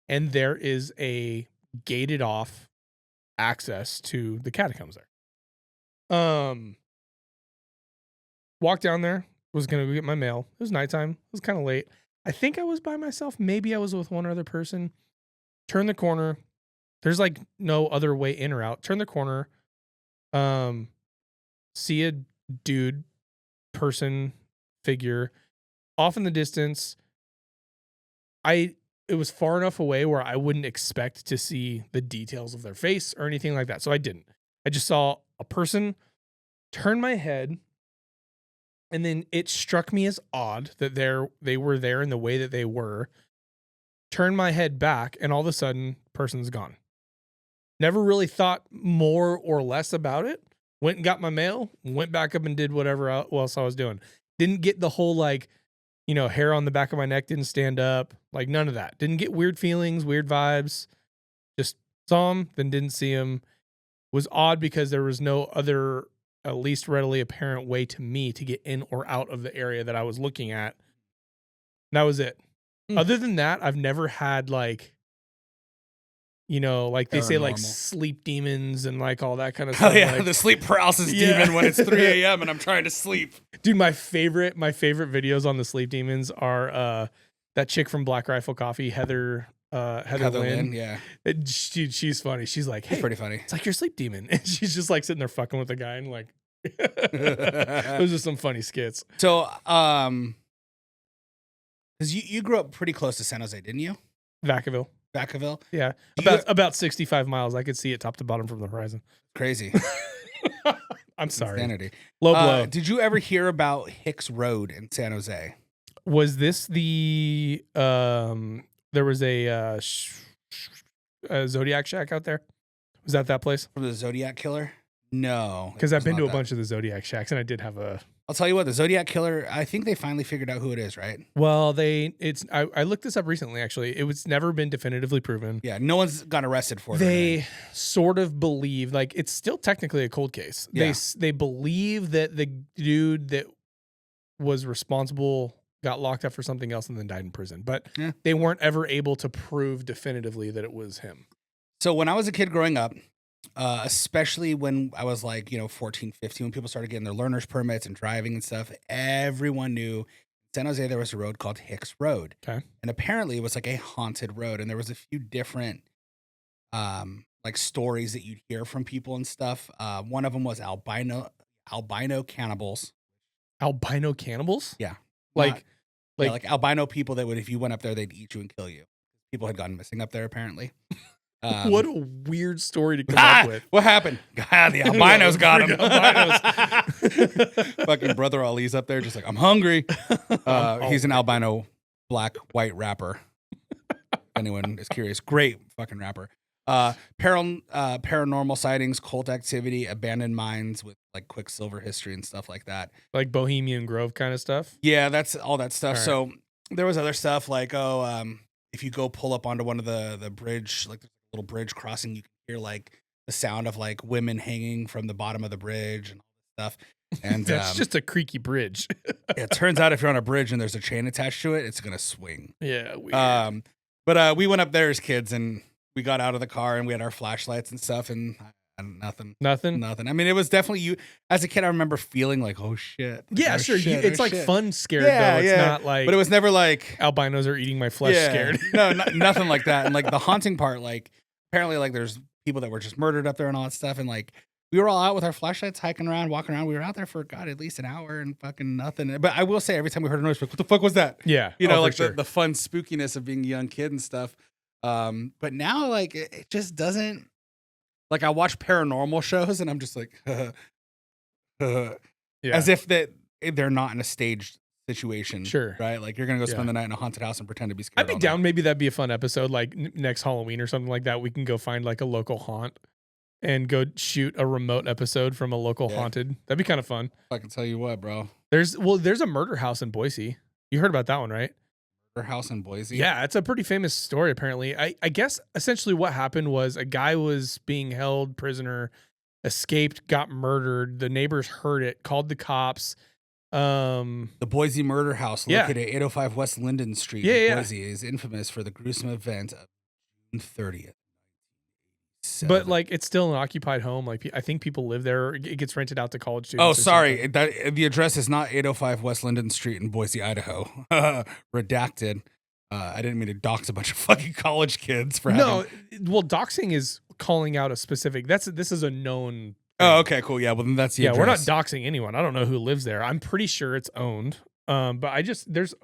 And there is a gated off access to the catacombs there. Walked down there, was going to go get my mail. It was nighttime. It was kind of late. I think I was by myself. Maybe I was with one other person. Turn the corner. There's like no other way in or out. Turn the corner. See a dude, person, figure off in the distance. It was far enough away where I wouldn't expect to see the details of their face or anything like that. So I didn't. I just saw a person turn my head, and then it struck me as odd that they were there in the way that they were. Turn my head back, and all of a sudden, person's gone. Never really thought more or less about it. Went and got my mail, went back up and did whatever else I was doing. Didn't get the whole hair on the back of my neck didn't stand up. Like none of that. Didn't get weird feelings, weird vibes. Just saw him, then didn't see him. Was odd because there was no other, at least readily apparent way to me to get in or out of the area that I was looking at. That was it. Other than that, I've never had like they say like sleep demons and like all that kind of stuff. Oh yeah, like, the sleep paralysis demon when it's 3 a.m. and I'm trying to sleep. Dude, my favorite videos on the sleep demons are that chick from Black Rifle Coffee, Heather Lynn. Yeah. Dude, she's funny. She's like, hey, it's pretty funny. It's like your sleep demon. And she's just like sitting there fucking with the guy and like those are some funny skits. So because you grew up pretty close to San Jose, didn't you? Vacaville. Yeah. About 65 miles. I could see it top to bottom from the horizon. Crazy. I'm sorry. Insanity. Low blow. Did you ever hear about Hicks Road in San Jose? Was this the there was a Zodiac Shack out there? Was that place? From the Zodiac Killer? No. Because I've been to a bunch of the Zodiac Shacks, and I did have a... I'll tell you what, the Zodiac Killer, I think they finally figured out who it is, right? Well, I looked this up recently, actually. It was never been definitively proven. Yeah, no one's got arrested for it. They sort of believe, like, it's still technically a cold case. Yeah. They believe that the dude that was responsible got locked up for something else and then died in prison. But they weren't ever able to prove definitively that it was him. So when I was a kid growing up, especially when I was like, 14, 15, when people started getting their learner's permits and driving and stuff, everyone knew in San Jose there was a road called Hicks Road. Okay. And apparently it was like a haunted road. And there was a few different like stories that you'd hear from people and stuff. One of them was albino cannibals. Albino cannibals? Yeah. Like albino people that would, if you went up there, they'd eat you and kill you. People had gone missing up there apparently. What a weird story to come up with. What happened? God, the albinos got him. Fucking brother Ali's up there just like, I'm hungry. He's an albino white rapper. If anyone is curious, great fucking rapper. Paranormal sightings, cult activity, abandoned mines with like Quicksilver history and stuff like that. Like Bohemian Grove kind of stuff. Yeah, that's all that stuff. All right. So there was other stuff like if you go pull up onto one of the bridge, like the little bridge crossing, you can hear like the sound of like women hanging from the bottom of the bridge and all this stuff. And That's just a creaky bridge. it turns out if you're on a bridge and there's a chain attached to it, it's gonna swing. Yeah, weird. But we went up there as kids and we got out of the car and we had our flashlights and stuff and nothing. Nothing. I mean, it was definitely you. As a kid, I remember feeling like, oh shit. Like, Yeah, oh, sure. shit, It's oh, like shit. fun scared though. It's not like. But it was never like albinos are eating my flesh scared. No, nothing like that. And like the haunting part, like apparently like there's people that were just murdered up there and all that stuff. And like we were all out with our flashlights, hiking around, walking around. We were out there for God at least an hour and fucking nothing. But I will say every time we heard a noise, like, what the fuck was that? Yeah, you know, for like sure. the fun spookiness of being a young kid and stuff. But now like it just doesn't. Like I watch paranormal shows and I'm just like, Yeah. as if that they're not in a staged situation. Sure. Right? Like you're gonna go spend Yeah. the night in a haunted house and pretend to be scared. I'd be all down. night. Maybe that'd be a fun episode, like next Halloween or something like that. We can go find like a local haunt and go shoot a remote episode from a local Yeah. haunted. That'd be kind of fun. I can tell you what, bro. There's a murder house in Boise. You heard about that one, right? Her house in Boise. Yeah, it's a pretty famous story, apparently. I guess essentially what happened was a guy was being held prisoner, escaped, got murdered. The neighbors heard it, called the cops. The Boise murder house Yeah. located at 805 West Linden Street Yeah, in yeah. Boise is infamous for the gruesome event of June 30th. But like it's still an occupied home. Like I think people live there. It gets rented out to college students. Oh, or sorry. something. The address is not 805 West Linden Street in Boise, Idaho. Redacted. I didn't mean to dox a bunch of fucking college kids for No, having... well, doxing is calling out a specific. This is a known. Oh, okay, cool. Yeah, well then that's the Yeah, we're not address. doxing anyone. I don't know who lives there. I'm pretty sure it's owned. But there's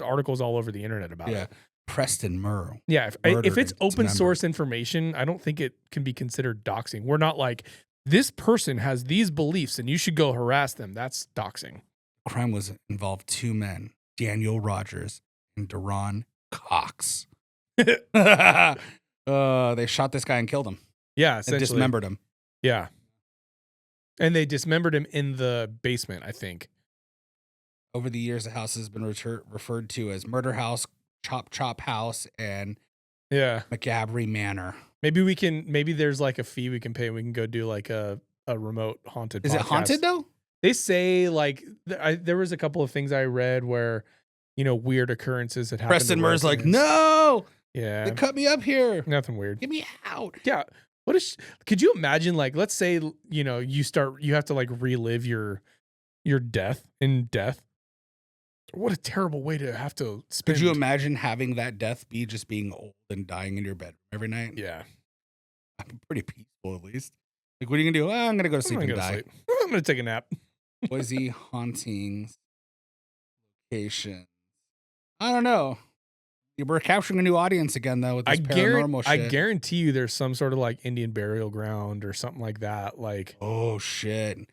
articles all over the internet about Yeah. it. Preston Murrow. Yeah, if Murdered it's its open member. source information, I don't think it can be considered doxing. We're not like this person has these beliefs and you should go harass them. That's doxing. Crime was involved two men, Daniel Rogers and Duron Cox. They shot this guy and killed him. Yeah, And essentially. dismembered him. Yeah. And they dismembered him in the basement, I think. Over the years, the house has been referred to as Murder House, Chop House, and Yeah. McGabry Manor. Maybe there's like a fee we can pay and we can go do like a remote haunted Is it podcast. haunted though? They say like there was a couple of things I read where, weird occurrences had happened. Preston to Murr's like, residents. no, Yeah. they cut me up here. Nothing weird. Get me out. Yeah. Could you imagine, like, let's say, you have to like relive your death in death. What a terrible way to have to spend. Could you imagine having that death be just being old and dying in your bed every night? Yeah. I'm pretty peaceful at least. Like, what are you gonna do? I'm gonna go to sleep I'm and gonna die. sleep. I'm gonna take a nap. Boise hauntings location. I don't know. We're capturing a new audience again though with this paranormal shit. I guarantee you there's some sort of like Indian burial ground or something like that. Like, Oh shit.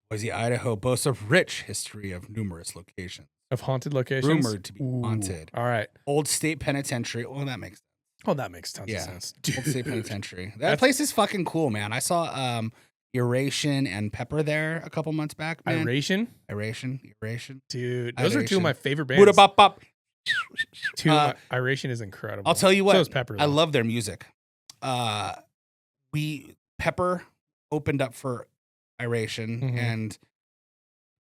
Boise, Idaho boasts a rich history of numerous locations. of haunted locations. Rumored to be Ooh, haunted. All right. Old State Penitentiary. Oh, that makes sense. Oh, that makes tons Yeah. of sense. Old State Dude. Penitentiary. That That's- place is fucking cool, man. I saw Eration and Pepper there a couple months back, man. Iration? Iration. Dude, those are two of Iration. my favorite bands. Buddha bop bop. Iration is incredible. I'll tell you what. So is Pepper. I though. love their music. Pepper opened up for Iration, Mhm. and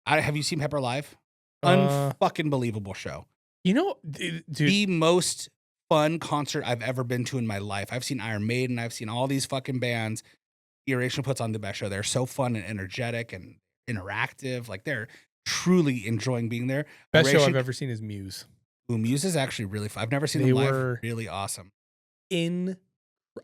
have you seen Pepper live? Uh, Unfucking believable show. Dude, The most fun concert I've ever been to in my life. I've seen Iron Maiden. I've seen all these fucking bands. Eration puts on the best show. They're so fun and energetic and interactive. Like they're truly enjoying being there. best show Iration- I've ever seen is Muse. Ooh, Muse is actually really fun. I've never seen They them live. were- Really awesome.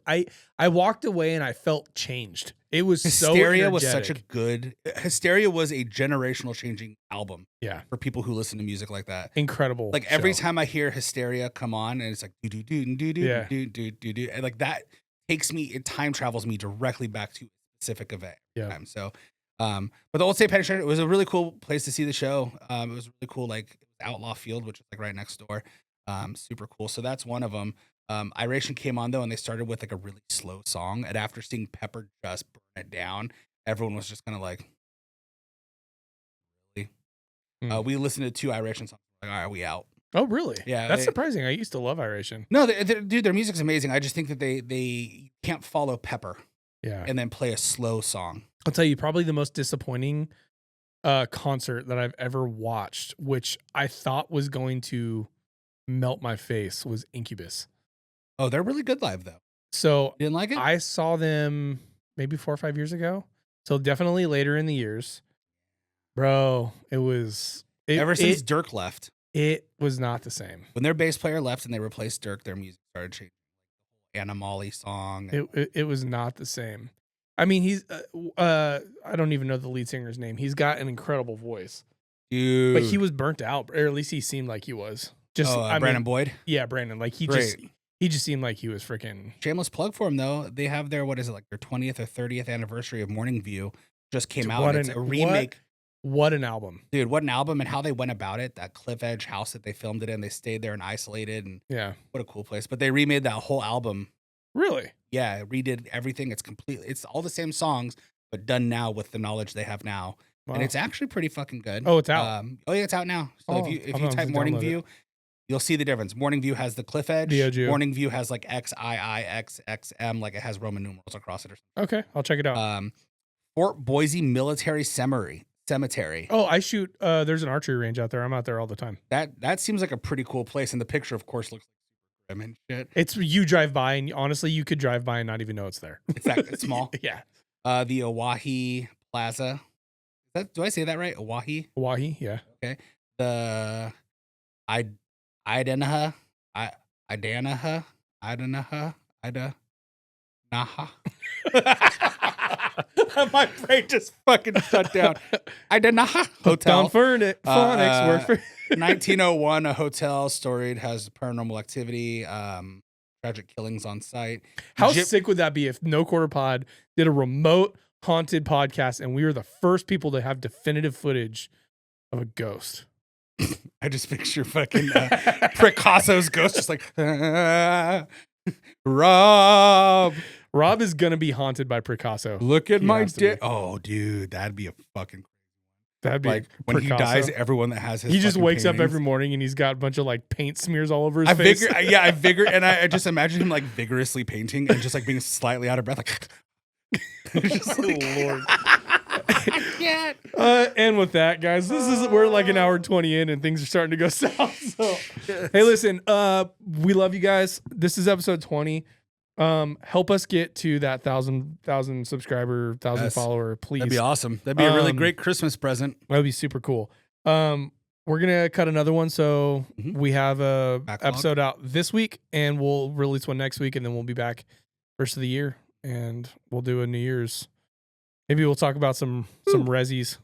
I walked away and I felt changed. It was Hysteria so was such a energetic. good. Hysteria was a generational changing album. Yeah. For people who listen to music like that. Incredible. Like every show. time I hear Hysteria come on, and it's like do do do do do Yeah. do do do do, and like that it time travels me directly back to a specific event. Yeah. Time. So, but the Old State Penitentiary, it was a really cool place to see the show. It was really cool, like Outlaw Field, which is like right next door. Super cool. So that's one of them. Iration came on though, and they started with like a really slow song. And after seeing Pepper just burn it down, everyone was just kind of like, really? We listened to 2 Iration songs. Like, all right, we out. Oh, really? Yeah, That's surprising. I used to love Iration. No, dude, their music's amazing. I just think that they can't follow Pepper. Yeah. And then play a slow song. I'll tell you, probably the most disappointing concert that I've ever watched, which I thought was going to melt my face, was Incubus. Oh, they're really good live though. So you didn't like it? I saw them maybe 4 or 5 years ago. So definitely later in the years. Bro, it was ever since Dirk left. It was not the same. When their bass player left and they replaced Dirk, their music started changing. Animali song. It was not the same. I mean, he's I don't even know the lead singer's name. He's got an incredible voice. Dude. But he was burnt out, or at least he seemed like he was. Just Brandon Boyd? Yeah, Brandon. Like he just seemed like he was freaking. Shameless plug for him though. They have their their 20th or 30th anniversary of Morning View just came out. It's a remake. What an album. Dude, what an album, and how they went about it. That cliff edge house that they filmed it in. They stayed there and isolated, and yeah. What a cool place. But they remade that whole album. Really? Yeah, redid everything. It's all the same songs, but done now with the knowledge they have now. Wow. And it's actually pretty fucking good. Oh, it's out. Yeah, it's out now. So if you type Morning View, you'll see the difference. Morning View has the cliff edge. Morning View has like XIIXXM, like it has Roman numerals across it or something. Okay, I'll check it out. Fort Boise Military Cemetery. Oh, I shoot. There's an archery range out there. I'm out there all the time. That seems like a pretty cool place, and the picture, of course, looks like and shit. It's you drive by, and honestly, you could drive by and not even know it's there. It's small. Yeah. The Oahe Plaza. Do I say that right? Oahe. Oahe. Yeah. Okay. The Idaho. My brain just fucking shut down. Idaho Hotel. Phonics work for 1901, a hotel storied, has paranormal activity, tragic killings on site. How sick would that be if No Quarter Pod did a remote haunted podcast and we were the first people to have definitive footage of a ghost? I just picture fucking Picasso's ghost just like Rob is gonna be haunted by Picasso. Look at my dick. Oh, dude, that'd be a fucking. That'd be like when Picasso. He dies. Everyone that has his. He just wakes up every morning and he's got a bunch of like paint smears all over his face. And I just imagine him like vigorously painting and just like being slightly out of breath, like. Just like, oh Lord. And with that, guys, we're like an hour 20 in and things are starting to go south. So, hey, listen, we love you guys. This is episode 20. Help us get to that 1,000 subscriber, 1,000 follower, please. That'd be awesome. That'd be a really great Christmas present. That'd be super cool. We're gonna cut another one, so we have a episode out this week, and we'll release one next week, and then we'll be back first of the year, and we'll do a New Year's. Maybe we'll talk about some resis.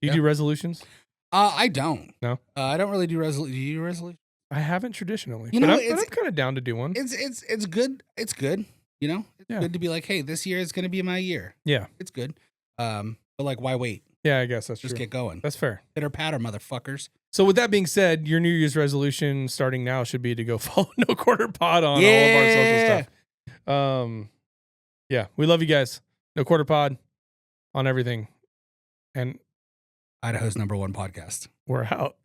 Do you do resolutions? I don't. No, I don't really do resolutions. Do you do resolutions? I haven't traditionally, but I'm kind of down to do one. It's good. It's good. You know, it's good to be like, hey, this year is going to be my year. Yeah, it's good. But like, why wait? Yeah, I guess that's just true. Get going. That's fair. Pitter patter, motherfuckers. So with that being said, your New Year's resolution starting now should be to go follow No Quarter Pod on all of our social stuff. Yeah, we love you guys. No Quarter Pod on everything, and Idaho's #1 podcast. We're out.